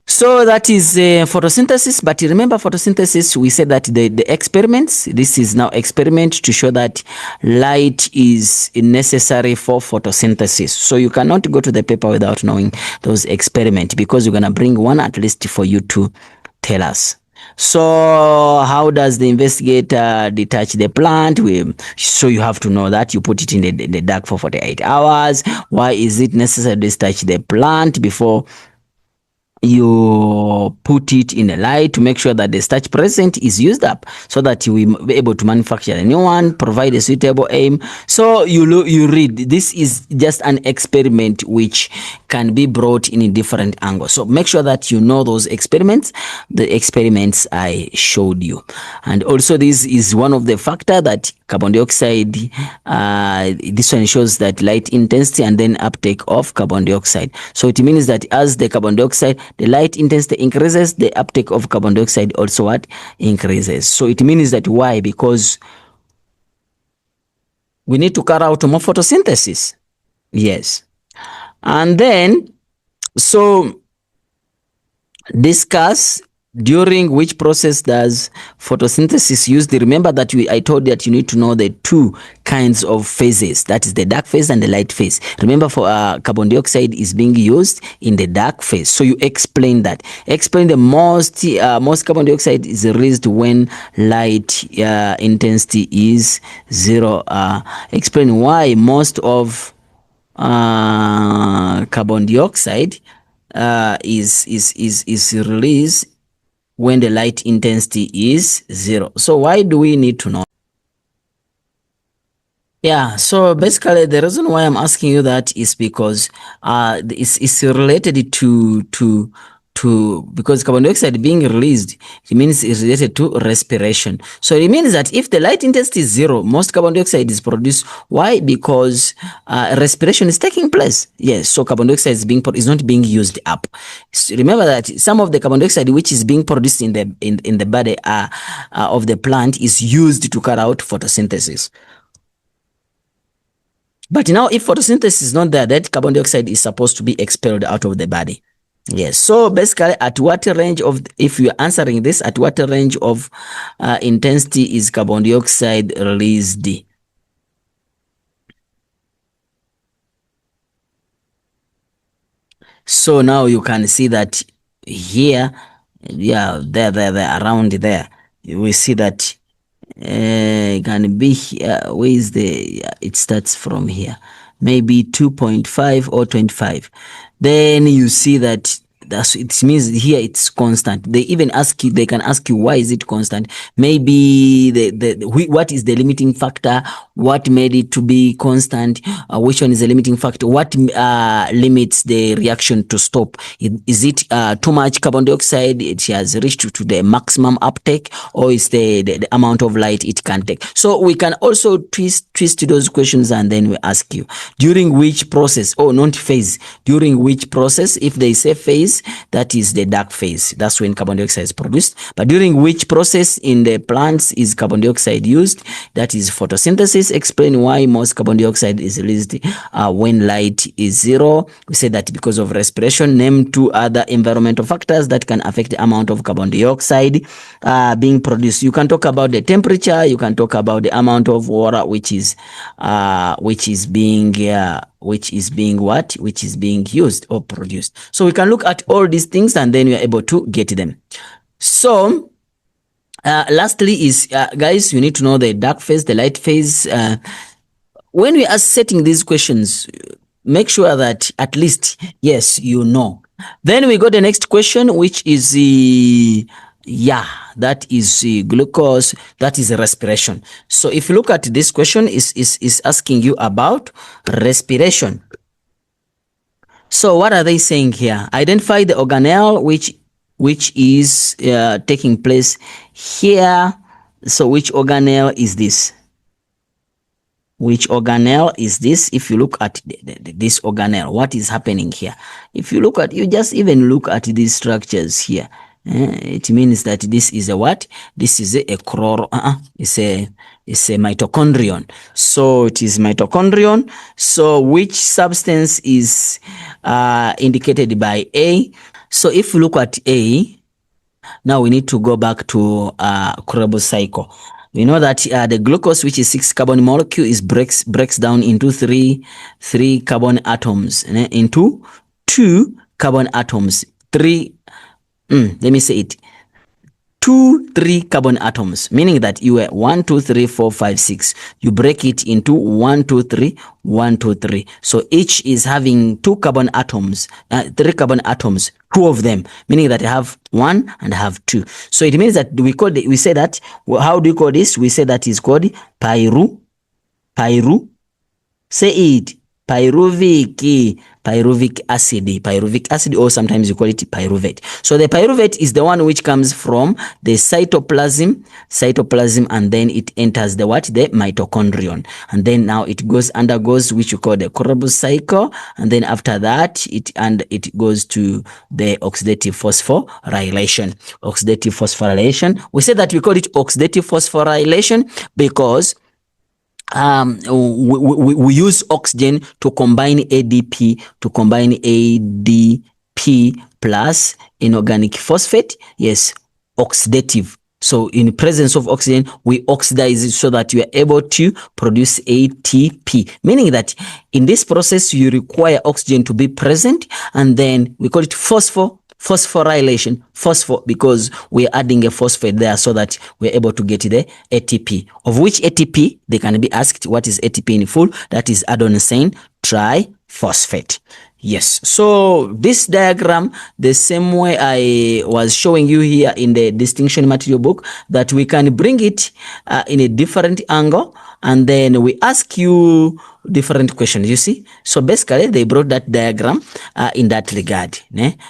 So that is photosynthesis. But remember, photosynthesis, we said that the experiments, this is now experiment to show that light is necessary for photosynthesis. So you cannot go to the paper without knowing those experiments, because you're going to bring one at least for you to tell us. So how does the investigator detach the plant? So you have to know that. You put it in the dark for 48 hours. Why is it necessary to detach the plant before you put it in the light? To make sure that the starch present is used up, so that you will be able to manufacture a new one, provide a suitable aim. So you read, this is just an experiment which can be brought in a different angle. So make sure that you know those experiments, the experiments I showed you. And also this is one of the factor that carbon dioxide, this one shows that light intensity and then uptake of carbon dioxide. So it means that as the carbon dioxide, the light intensity increases, the uptake of carbon dioxide also what? Increases. So it means that why? Because we need to carry out more photosynthesis. Yes. And then, so discuss During which process does photosynthesis use? Remember that I told you that you need to know the two kinds of phases, that is the dark phase and the light phase. Remember, for carbon dioxide is being used in the dark phase, so you explain that. Explain the most carbon dioxide is released when light intensity is 0. Explain why most of carbon dioxide is released when the light intensity is 0. So why do we need to know? Yeah, so basically the reason why I'm asking you that is because it's related to because carbon dioxide being released, it means it's related to respiration. So it means that if the light intensity is 0, most carbon dioxide is produced. Why? Because respiration is taking place. Yes, so carbon dioxide is not being used up. So remember that some of the carbon dioxide which is being produced in the body of the plant is used to carry out photosynthesis. But now if photosynthesis is not there, that carbon dioxide is supposed to be expelled out of the body. Yes, so basically at what range of, if you're answering this, at what range of intensity is carbon dioxide released? So now you can see that here, yeah, there, around there, we see that can be here. Where is the, it starts from here, maybe 2.5 or 25. Then you see that it means here it's constant. They even ask you, they can ask you, why is it constant? Maybe what is the limiting factor? What made it to be constant? Which one is the limiting factor? What limits the reaction to stop? Is it too much carbon dioxide? It has reached to the maximum uptake, or is the amount of light it can take? So we can also twist those questions, and then we ask you, during which process, not phase, during which process? If they say phase, that is the dark phase. That's when carbon dioxide is produced. But during which process in the plants is carbon dioxide used? That is photosynthesis. Explain why most carbon dioxide is released when light is 0. We say that because of respiration. Name 2 other environmental factors that can affect the amount of carbon dioxide being produced. You can talk about the temperature. You can talk about the amount of water which is being used or produced. So we can look at all these things, and then we are able to get them. So lastly is, guys, you need to know the dark phase, the light phase. When we are setting these questions, make sure that at least, yes, you know. Then we got the next question, which is that is glucose, that is respiration. So if you look at this question, is asking you about respiration. So what are they saying here? Identify the organelle which is taking place here. So which organelle is this? Which organelle is this? If you look at this organelle, what is happening here? If you look at, you just even look at these structures here. It means that this is a what? This is a it's a mitochondrion. So it is mitochondrion. So which substance is indicated by A? So if you look at A, now we need to go back to Krebs cycle. We know that the glucose, which is 6 carbon molecule, is breaks down into three carbon atoms, into 2 carbon atoms. Let me say it. 3 carbon atoms, meaning that you were 1, 2, 3, 4, 5, 6. You break it into 1, 2, 3, 1, 2, 3. So each is having 2 carbon atoms, 3 carbon atoms, 2 of them, meaning that I have 1 and I have 2. So it means that we say that, how do you call this? We say that is called say it, pyruvic acid, or sometimes you call it pyruvate. So the pyruvate is the one which comes from the cytoplasm, and then it enters the what? The mitochondrion, and then now it undergoes which you call the Krebs cycle, and then after that it goes to the oxidative phosphorylation. We say that we call it oxidative phosphorylation because we use oxygen to combine ADP plus inorganic phosphate, yes, oxidative. So in presence of oxygen, we oxidize it so that you are able to produce ATP, meaning that in this process, you require oxygen to be present, and then we call it phosphorylation, because we're adding a phosphate there so that we're able to get the ATP. Of which ATP, they can be asked, what is ATP in full? That is adenosine triphosphate. Yes, so this diagram, the same way I was showing you here in the distinction material book, that we can bring it in a different angle, and then we ask you different questions, you see. So basically, they brought that diagram in that regard.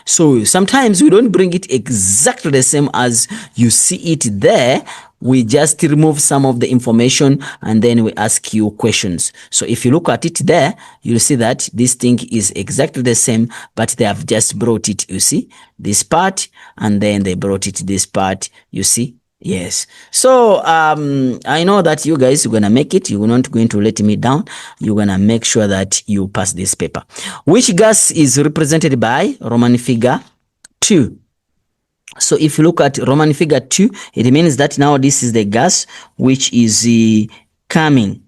So sometimes we don't bring it exactly the same as you see it there. We just remove some of the information and then we ask you questions. So if you look at it there, you'll see that this thing is exactly the same, but they have just brought it, you see, this part, and then they brought it this part, you see. Yes. So I know that you guys are gonna make it. You're not going to let me down. You're gonna make sure that you pass this paper. Which gas is represented by Roman figure 2? So if you look at Roman figure 2, it means that now this is the gas which is coming.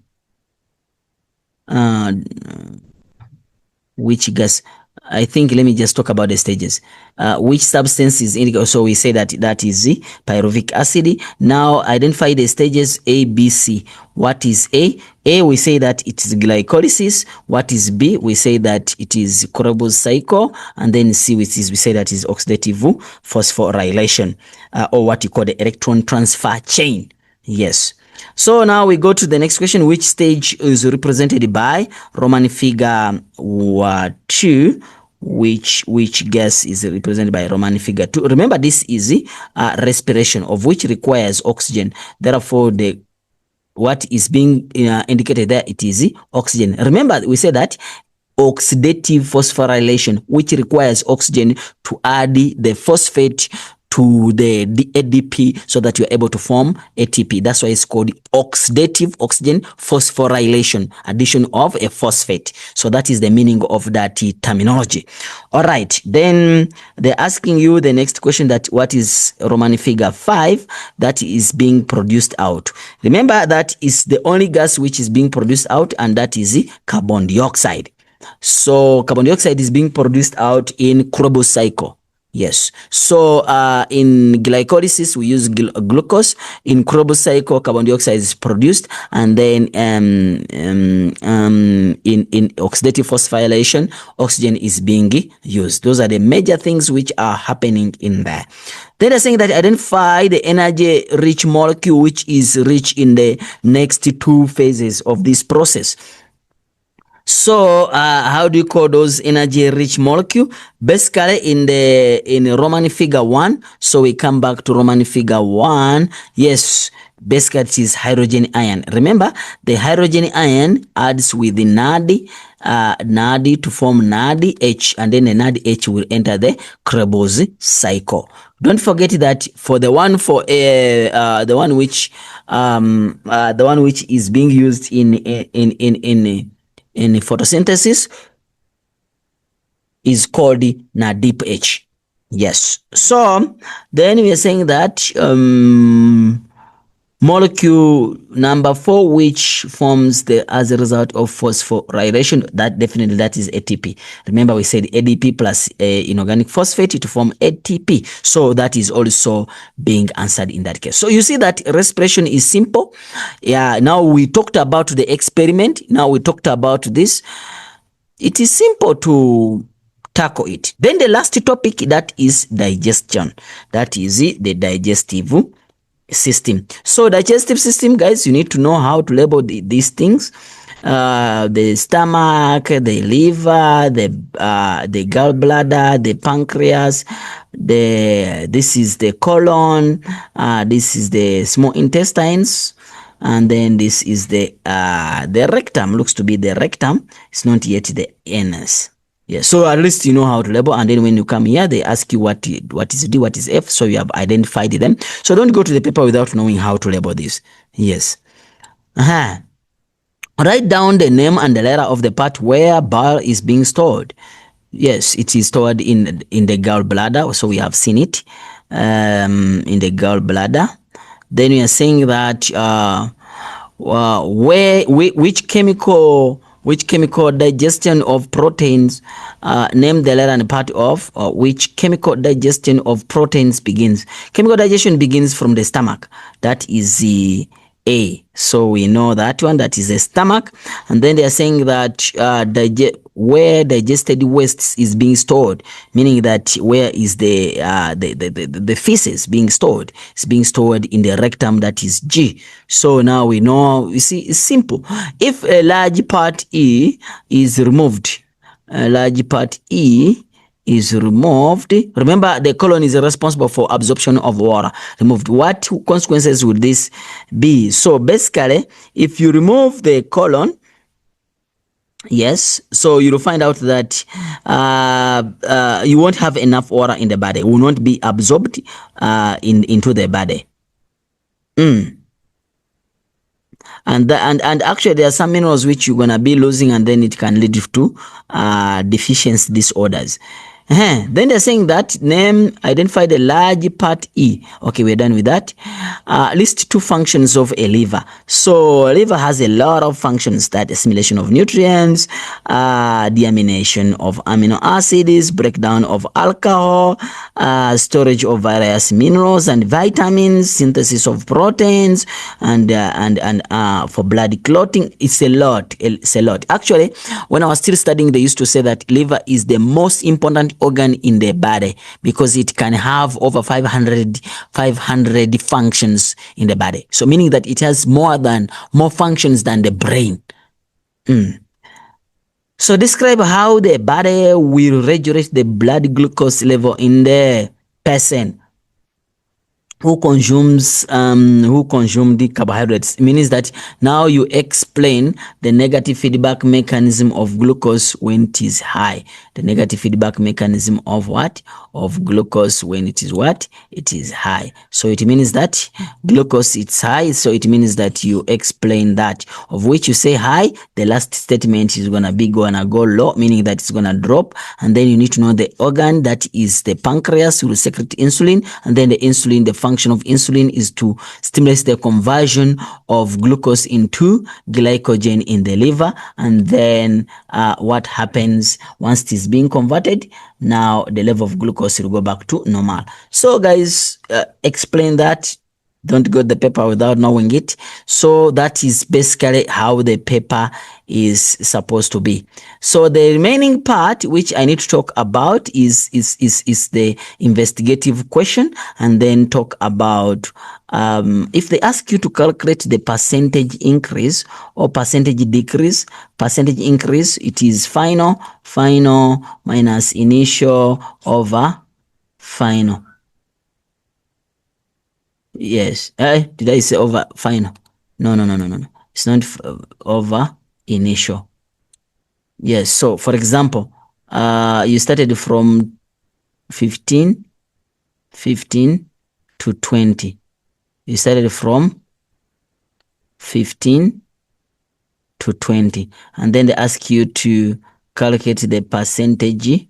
Which gas? I think let me just talk about the stages. Which substance is indicated? So we say that that is the pyruvic acid. Now identify the stages A, B, C. What is A? A, we say that it is glycolysis. What is B? We say that it is Krebs cycle. And then C, which is, we say that is oxidative phosphorylation, or what you call the electron transfer chain. Yes. So now we go to the next question. Which stage is represented by Roman figure 2? Which gas is represented by Roman figure 2? Remember, this is respiration, of which requires oxygen. Therefore, the what is being indicated there, it is oxygen. Remember, we said that oxidative phosphorylation, which requires oxygen to add the phosphate to the ADP so that you're able to form ATP. That's why it's called oxidative oxygen phosphorylation, addition of a phosphate. So that is the meaning of that terminology. All right, then they're asking you the next question, that what is Roman figure 5 that is being produced out? Remember, that is the only gas which is being produced out, and that is carbon dioxide. So carbon dioxide is being produced out in Krebs cycle. Yes. So in glycolysis, we use glucose. In Krebs cycle, carbon dioxide is produced, and then in oxidative phosphorylation, oxygen is being used. Those are the major things which are happening in there. Then they're saying that identify the energy-rich molecule which is rich in the next 2 phases of this process. So how do you call those energy-rich molecule? Basically, in Roman figure 1, so we come back to Roman figure 1. Yes, basically it is hydrogen ion. Remember, the hydrogen ion adds with the NAD to form NADH, and then the NADH will enter the Krebs cycle. Don't forget that for the one the one which is being used in photosynthesis is called NADH. Yes. So then we are saying that molecule number 4, which forms as a result of phosphorylation, that definitely that is ATP. Remember, we said ADP plus inorganic phosphate to form ATP. So that is also being answered in that case. So you see that respiration is simple. Yeah. Now we talked about the experiment. Now we talked about this. It is simple to tackle it. Then the last topic, that is digestion. That is the digestive system. So digestive system, guys, you need to know how to label these things. The stomach, the liver, the gallbladder, the pancreas, this is the colon, this is the small intestines, and then this is the rectum. Looks to be the rectum. It's not yet the anus. Yeah, so at least you know how to label, and then when you come here, they ask you what is D, what is F, so you have identified them. So don't go to the paper without knowing how to label this. Yes. Write down the name and the letter of the part where bile is being stored. Yes, it is stored in the gallbladder, so we have seen it. in the gallbladder. Then we are saying that which chemical digestion of proteins, name the letter and part of which chemical digestion of proteins begins. Chemical digestion begins from the stomach. That is the A. So we know that one, that is the stomach. And then they are saying that where digested waste is being stored, meaning that where is the feces being stored? It's being stored in the rectum, that is G. So now we know, you see, it's simple. If a large part E is removed, a large part E is removed. Remember, the colon is responsible for absorption of water. Removed. What consequences would this be? So basically, if you remove the colon, yes, so you'll find out that you won't have enough water in the body. It will not be absorbed into the body. And actually there are some minerals which you're gonna be losing, and then it can lead to deficiency disorders. Then they're saying that identify the large part E. Okay, we're done with that. List 2 functions of a liver. So a liver has a lot of functions: that assimilation of nutrients, deamination of amino acids, breakdown of alcohol, storage of various minerals and vitamins, synthesis of proteins, and for blood clotting. It's a lot. It's a lot. Actually, when I was still studying, they used to say that liver is the most important organ in the body because it can have over 500 functions in the body. So meaning that it has more functions than the brain. So describe how the body will regulate the blood glucose level in the person who consumes the carbohydrates. It means that now you explain the negative feedback mechanism of glucose when it is high. The negative feedback mechanism of what? Of glucose when it is what? It is high. So it means that glucose it's high, so it means that you explain that. Of which you say high, the last statement is gonna go low, meaning that it's gonna drop, and then you need to know the organ, that is the pancreas, will secrete insulin, and then the insulin, the function of insulin is to stimulate the conversion of glucose into glycogen in the liver. And then what happens once it is being converted? Now the level of glucose will go back to normal. So guys, explain that. Don't go the paper without knowing it. So that is basically how the paper is supposed to be. So the remaining part which I need to talk about is the investigative question, and then talk about if they ask you to calculate the percentage increase or percentage decrease. Percentage increase, it is final minus initial over final. Yes. Did I say over final? No. It's not over initial. Yes. So for example, you started from 15 to 20. You started from 15 to 20, and then they ask you to calculate the percentage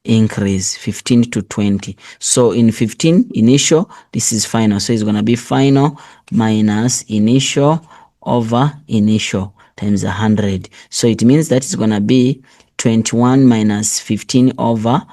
increase, 15 to 20. So in 15 initial, this is final, so it's going to be final minus initial over initial times 100. So it means that it's going to be 21 minus 15 over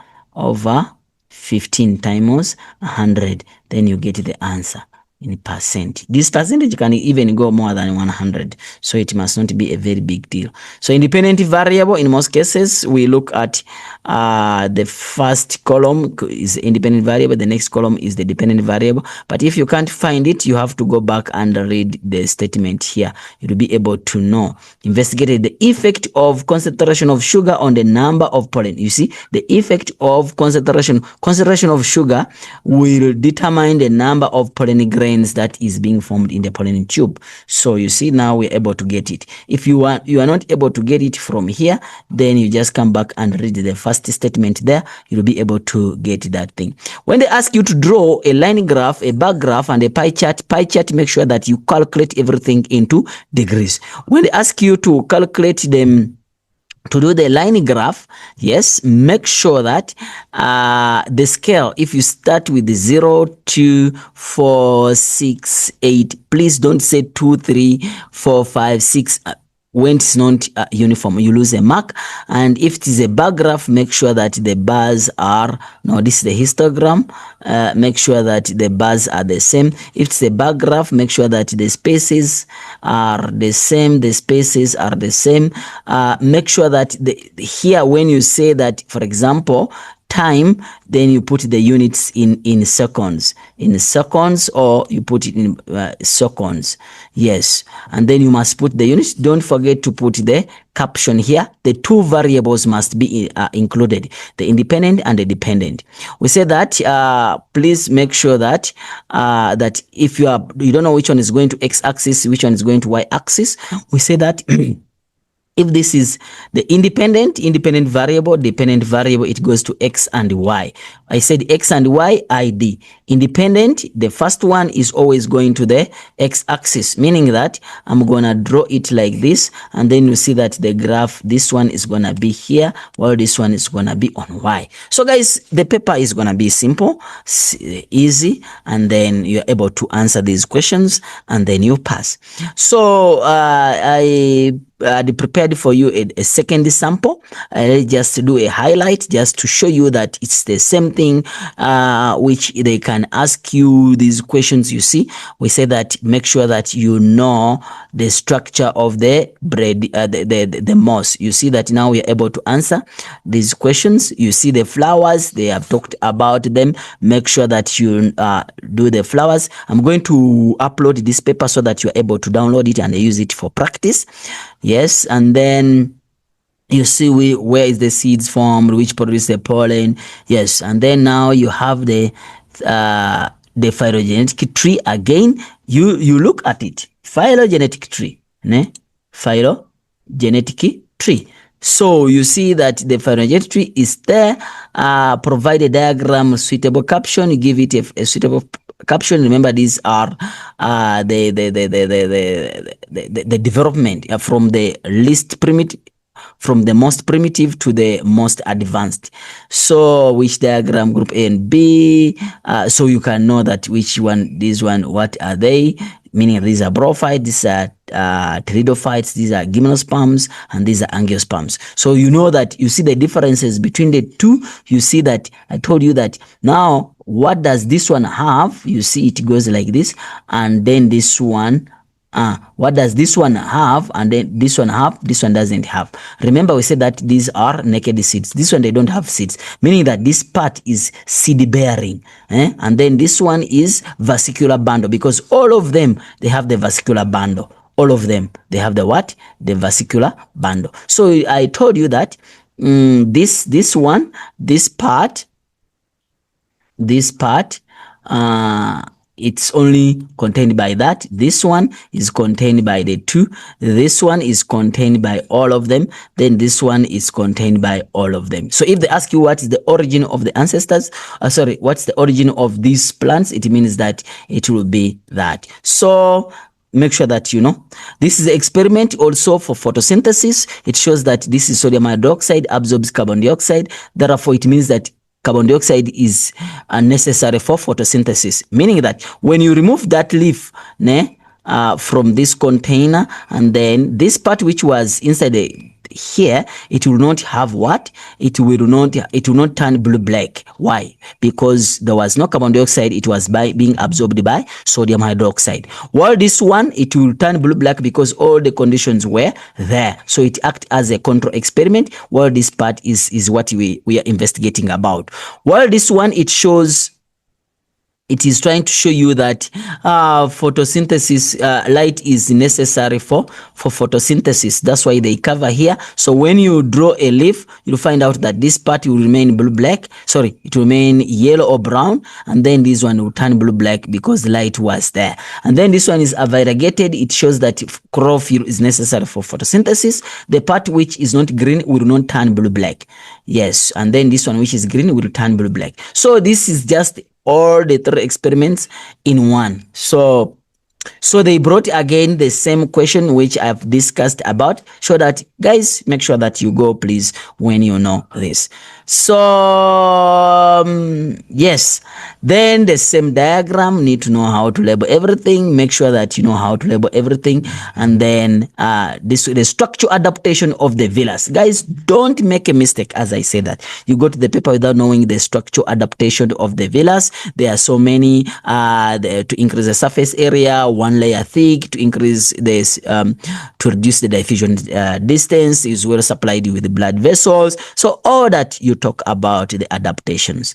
15 times 100. Then you get the answer in percent. This percentage can even go more than 100, so it must not be a very big deal. So independent variable, in most cases we look at the first column is independent variable, the next column is the dependent variable. But if you can't find it, you have to go back and read the statement here. You'll be able to know. Investigate the effect of concentration of sugar on the number of pollen. You see, the effect of concentration of sugar will determine the number of pollen grains that is being formed in the pollen tube. So you see, now we're able to get it. If you are not able to get it from here, then you just come back and read the first statement there. You'll be able to get that thing. When they ask you to draw a line graph, a bar graph, and a pie chart, make sure that you calculate everything into degrees. When they ask you to calculate them to do the line graph, yes, make sure that the scale, if you start with the 0, 2, 4, 6, 8, please don't say 2, 3, 4, 5, 6. When it's not uniform, you lose a mark. And if it is a bar graph, make sure that the bars are, no, this is the histogram, make sure that the bars are the same. If it's a bar graph, make sure that the spaces are the same, the spaces are the same. Make sure that here when you say that, for example, time, then you put the units in seconds, or you put it in seconds. Yes, and then you must put the units. Don't forget to put the caption here. The two variables must be included, the independent and the dependent. We say that please make sure that that if you don't know which one is going to x-axis, which one is going to y-axis, we say that if this is the independent variable, dependent variable, it goes to x and y. I said x and y, id. Independent, the first one is always going to the x-axis, meaning that I'm gonna draw it like this, and then you see that the graph, this one is gonna be here, while this one is gonna be on y. So guys, the paper is gonna be simple, easy, and then you're able to answer these questions, and then you pass. So I prepared for you a second sample. Let's just do a highlight just to show you that it's the same thing, which they can ask you these questions. You see, we say that make sure that you know the structure of the bread, the moss. You see that now we are able to answer these questions. You see the flowers, they have talked about them. Make sure that you do the flowers. I'm going to upload this paper so that you're able to download it and use it for practice. Yes, and then you see where is the seeds formed, which produce the pollen. Yes, and then now you have the phylogenetic tree again. You look at it, phylogenetic tree, ne? Phylogenetic tree. So you see that the phylogenetic tree is there. Provide a diagram, suitable caption. You give it a suitable caption. Remember, these are the development from the least primitive, from the most primitive to the most advanced. So which diagram, group A and B, so you can know that which one, this one, what are they, meaning these are brophytes, these are pteridophytes, these are gymnosperms, and these are angiosperms. So you know that, you see the differences between the two. You see that I told you that now what does this one have? You see it goes like this, and then this one, what does this one have? And then this one have, this one doesn't have. Remember, we said that these are naked seeds. This one, they don't have seeds, meaning that this part is seed bearing, and then this one is vesicular bundle, because all of them, they have the vesicular bundle. All of them, they have the what? The vesicular bundle. So I told you that this one, this part, it's only contained by that. This one is contained by the two. This one is contained by all of them. Then this one is contained by all of them. So if they ask you what is the origin of the ancestors, what's the origin of these plants, it means that it will be that. So make sure that you know. This is an experiment also for photosynthesis. It shows that this is sodium hydroxide absorbs carbon dioxide. Therefore, it means that carbon dioxide is necessary for photosynthesis, meaning that when you remove that leaf from this container, and then this part which was inside here, it will not have what? It will not turn blue-black. Why? Because there was no carbon dioxide, it was being absorbed by sodium hydroxide. While this one, it will turn blue-black because all the conditions were there. So it acts as a control experiment, while this part is what we are investigating about. While this one, it shows, it is trying to show you that photosynthesis, light is necessary for photosynthesis. That's why they cover here. So when you draw a leaf, you'll find out that this part will remain blue-black. Sorry, it will remain yellow or brown, and then this one will turn blue-black because light was there. And then this one is variegated. It shows that chlorophyll is necessary for photosynthesis. The part which is not green will not turn blue-black. Yes, and then this one which is green will turn blue-black. So this is just all the three experiments in one. So So they brought again the same question which I've discussed about, so that guys, make sure that you go please when you know this. So yes, then the same diagram, need to know how to label everything. Make sure that you know how to label everything. And then the structure adaptation of the villus. Guys, don't make a mistake. As I say that, you go to the paper without knowing the structure adaptation of the villus. There are so many to increase the surface area, one layer thick, to increase this to reduce the diffusion distance, is well supplied with blood vessels. So all that you talk about the adaptations.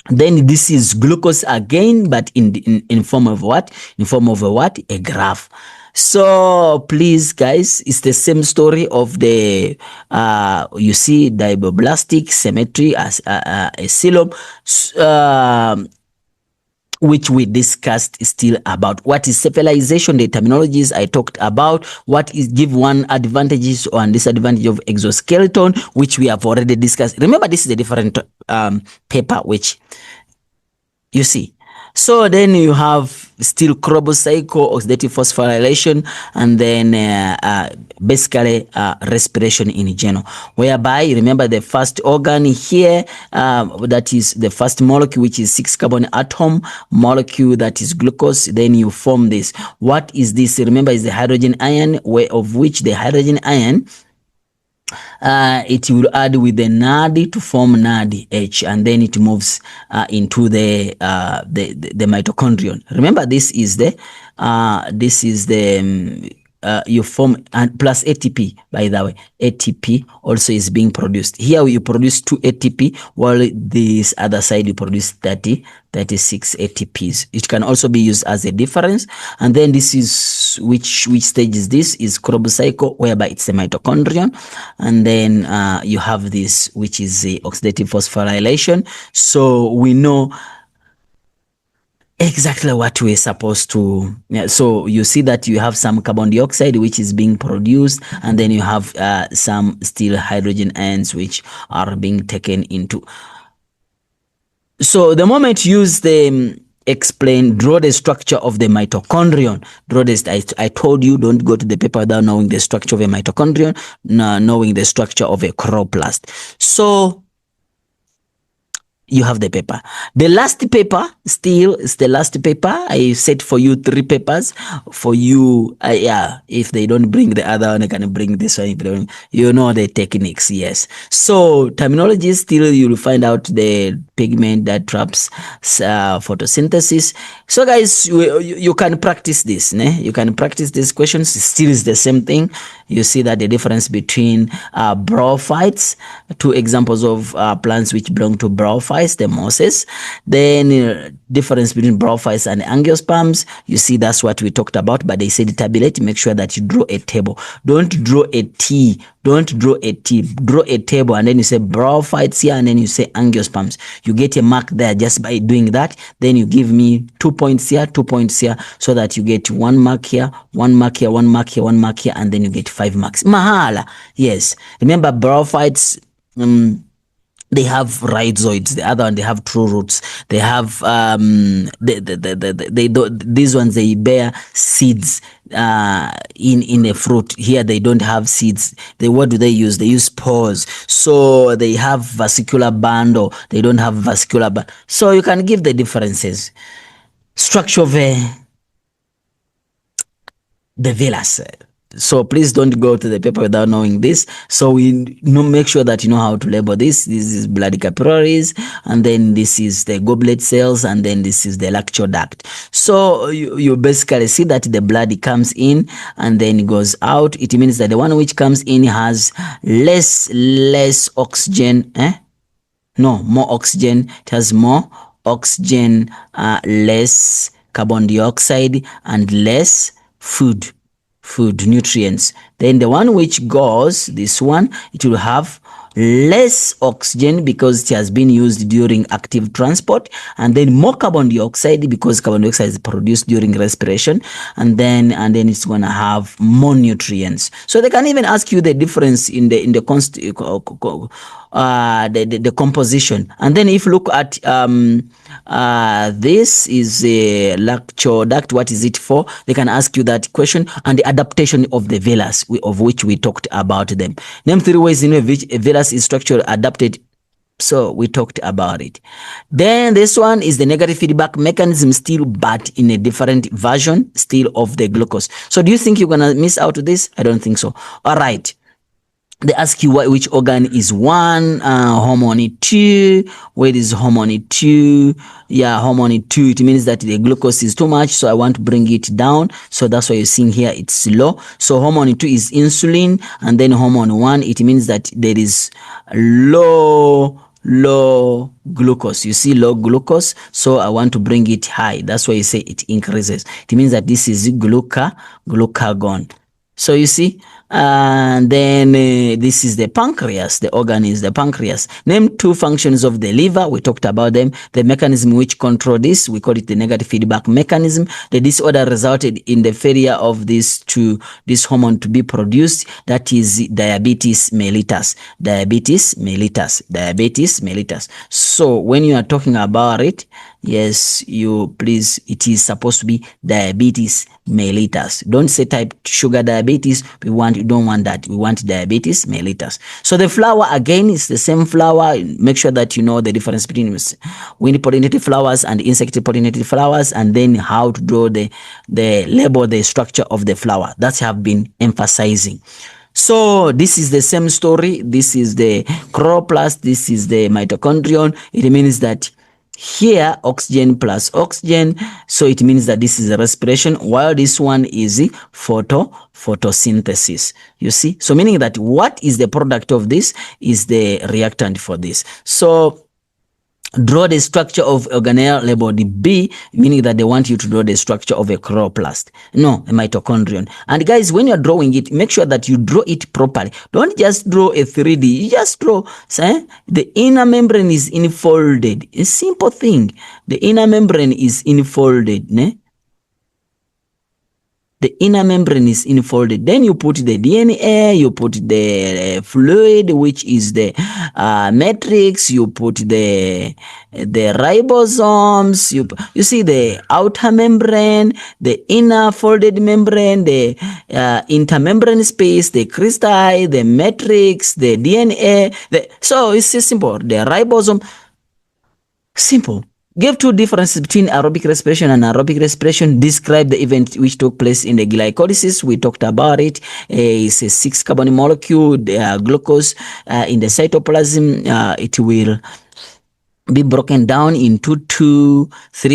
Then this is glucose again, but in form of what? In form of a what? A graph. So please guys, it's the same story of the you see diablastic symmetry as a coelom, which we discussed still about. What is cephalization, the terminologies I talked about. What is give one advantages or disadvantage of exoskeleton, which we have already discussed. Remember, this is a different paper which you see. So then you have still cycle, oxidative phosphorylation, and then basically respiration in general, whereby remember the first organ here, that is the first molecule, which is 6 carbon atom molecule, that is glucose. Then you form this. What is this? Remember, is the hydrogen ion, of which the hydrogen ion it will add with the NAD to form NADH, and then it moves into the mitochondrion. Remember, this is the you form, and plus ATP, by the way. ATP also is being produced. Here you produce 2 ATP, while this other side you produce 36 ATPs. It can also be used as a difference. And then this is which stage is this? Is Krebs cycle, whereby it's the mitochondrion. And then you have this, which is the oxidative phosphorylation. So we know exactly what we're supposed to. So you see that you have some carbon dioxide which is being produced, and then you have some still hydrogen ions which are being taken into. So the moment you use the draw the structure of the mitochondrion. Draw this. I told you, don't go to the paper without knowing the structure of a mitochondrion, knowing the structure of a chloroplast. So you have the paper. The last paper still is the last paper. I set for you 3 papers for you. Yeah, if they don't bring the other one, I can bring this one. You know the techniques. Yes. So terminology, still you'll find out the pigment that traps photosynthesis. So guys, you can practice this. You can practice these questions. Still is the same thing. You see that the difference between brophytes, 2 examples of plants which belong to brophytes, the mosses. Then difference between brophytes and angiosperms. You see, that's what we talked about, but they said tabulate. Make sure that you draw a table. Don't draw a T. Don't draw a T. Draw a table, and then you say brophytes here, and then you say angiosperms. You get a mark there just by doing that. Then you give me 2 points here, 2 points here, so that you get 1 mark here, 1 mark here, 1 mark here, 1 mark here, and then you get 5 marks. Mahala. Yes. Remember, brophytes, they have rhizoids. The other one, they have true roots. They have these ones, they bear seeds in a fruit. Here they don't have seeds. What do they use? They use spores. So they have vascular bundle. They don't have vascular bundle. So you can give the differences. Structure of the villus. So please don't go to the paper without knowing this. So we make sure that you know how to label this. This is blood capillaries, and then this is the goblet cells, and then this is the lacteal duct. So you basically see that the blood comes in and then goes out. It means that the one which comes in has less oxygen. No, more oxygen. It has more oxygen, less carbon dioxide, and less food nutrients. Then the one which goes, this one, it will have less oxygen because it has been used during active transport, and then more carbon dioxide because carbon dioxide is produced during respiration, and then it's gonna have more nutrients. So they can even ask you the difference in the composition. And then if you look at This is a lecture duct. What is it for? They can ask you that question. And the adaptation of the villus, of which we talked about them. Name 3 ways in which a villus is structurally adapted. So we talked about it. Then this one is the negative feedback mechanism still, but in a different version still of the glucose. So do you think you're gonna miss out to this? I don't think so. All right. They ask you which organ is 1, hormone 2. Where is hormone 2? Yeah, hormone 2. It means that the glucose is too much, so I want to bring it down. So that's why you're seeing here it's low. So hormone 2 is insulin, and then hormone 1, it means that there is low glucose. You see low glucose, so I want to bring it high. That's why you say it increases. It means that this is glucagon. So you see, and then this is the pancreas. The organ is the pancreas. Name 2 functions of the liver. We talked about them. The mechanism which control this, we call it the negative feedback mechanism. The disorder resulted in the failure of this hormone to be produced. That is diabetes mellitus. Diabetes mellitus. So when you are talking about it, yes, it is supposed to be diabetes mellitus. Don't say type sugar diabetes. You don't want that. We want diabetes mellitus. So the flower again is the same flower. Make sure that you know the difference between wind pollinated flowers and insect pollinated flowers, and then how to draw the label, the structure of the flower. That's have been emphasizing. So this is the same story. This is the chloroplast. This is the mitochondrion. It means that here oxygen plus oxygen, so it means that this is a respiration, while this one is photosynthesis. You see, so meaning that what is the product of this is the reactant for this. So draw the structure of organelle labeled B, meaning that they want you to draw the structure of a chloroplast, no, a mitochondrion. And guys, when you're drawing it, make sure that you draw it properly. Don't just draw a 3D. You just draw, the inner membrane is enfolded. A simple thing. The inner membrane is enfolded, ne? The inner membrane is enfolded. Then you put the DNA, you put the fluid, which is the matrix, you put the ribosomes, you see the outer membrane, the inner folded membrane, the intermembrane space, the cristae, the matrix, the DNA. So it's simple. The ribosome, simple. Give 2 differences between aerobic respiration and anaerobic respiration. Describe the event which took place in the glycolysis. We talked about it. It's a 6 carbon molecule, glucose in the cytoplasm. It will be broken down into 3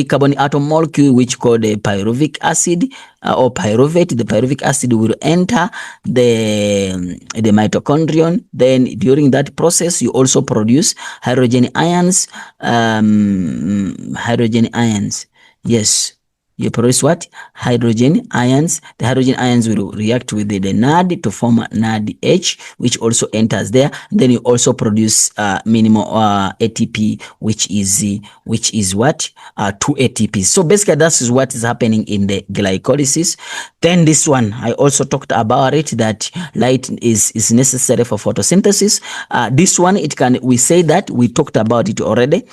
carbon atom molecule, which called the pyruvic acid or pyruvate. The pyruvic acid will enter the mitochondrion. Then during that process, you also produce hydrogen ions. Yes. You produce what? Hydrogen ions. The hydrogen ions will react with the NAD to form NADH, which also enters there. And then you also produce minimal ATP, which is what? 2 ATP. So basically, that is what is happening in the glycolysis. Then this one, I also talked about it, that light is necessary for photosynthesis. This one, we say that we talked about it already.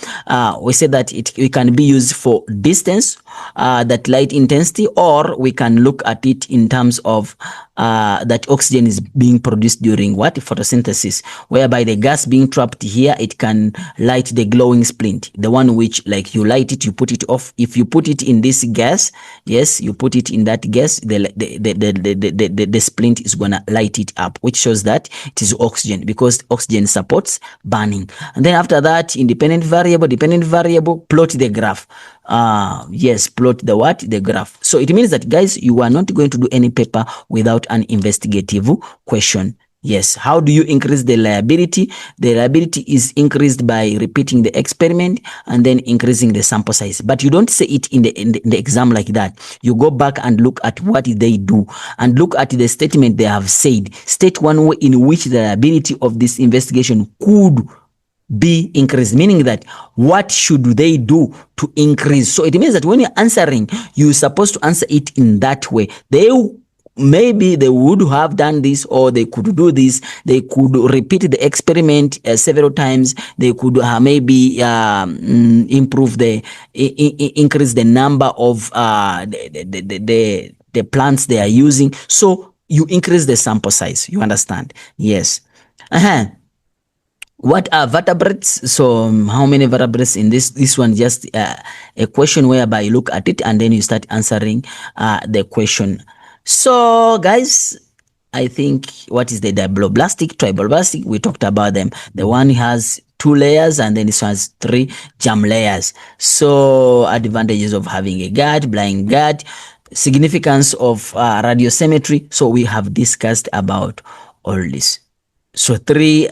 We say that it can be used for distance, that light intensity, or we can look at it in terms of that oxygen is being produced during what? Photosynthesis, whereby the gas being trapped here, it can light the glowing splint, the one which, like, you light it, you put it off. If you put it in this gas, yes, you put it in that gas, the splint is gonna light it up, which shows that it is oxygen, because oxygen supports burning. And then after that, independent variable, dependent variable, plot the graph. Yes, plot the what? The graph. So it means that, guys, you are not going to do any paper without an investigative question. Yes. How do you increase the reliability? The reliability is increased by repeating the experiment and then increasing the sample size. But you don't say it in the exam like that. You go back and look at what they do and look at the statement they have said. State one way in which the reliability of this investigation could be increased, meaning that what should they do to increase. So it means that when you're answering, you're supposed to answer it in that way. maybe they would have done this, or they could do this. They could repeat the experiment several times. They could maybe improve increase the number of the plants they are using. So you increase the sample size. You understand? Yes. What are vertebrates? So how many vertebrates in this one? Just a question whereby you look at it and then you start answering the question. So guys, I think, what is the diploblastic, triploblastic? We talked about them. The one has 2 layers, and then this one has 3 germ layers. So advantages of having a guard, blind guard, significance of radiosymmetry. So we have discussed about all this. So 3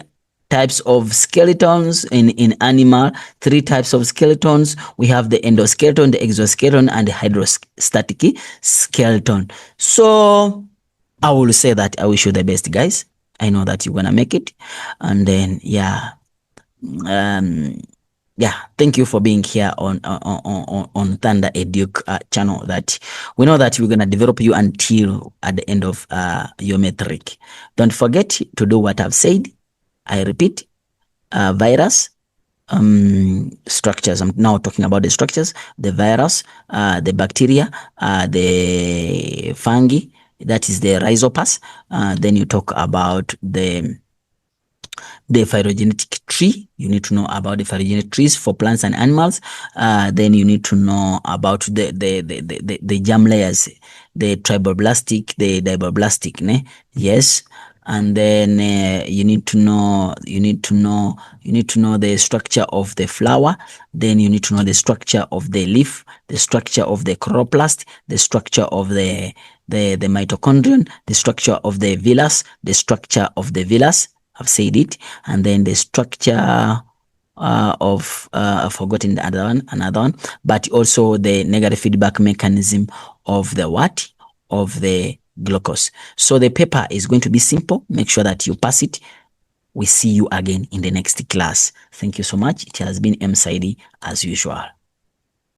types of skeletons in animal, 3 types of skeletons. We have the endoskeleton, the exoskeleton, and the hydrostatic skeleton. So I will say that I wish you the best, guys. I know that you're gonna make it. And then yeah, thank you for being here on Thundereduc channel. That we know that we're gonna develop you until at the end of your metric. Don't forget to do what I've said. I repeat, virus, structures. I'm now talking about the structures, the virus, the bacteria, the fungi, that is the rhizopas. Then you talk about the phylogenetic tree. You need to know about the phylogenetic trees for plants and animals. Then you need to know about the germ layers, the triploblastic, the diploblastic, ne? Yes. And then you need to know the structure of the flower. Then you need to know the structure of the leaf, the structure of the chloroplast, the structure of the mitochondrion, the structure of the villus, the structure of the villus. I've said it. And then the structure of I've forgotten the another one, but also the negative feedback mechanism of the what? Of the glucose. So the paper is going to be simple. Make sure that you pass it. We see you again in the next class. Thank you so much. It has been M. Saidi as usual.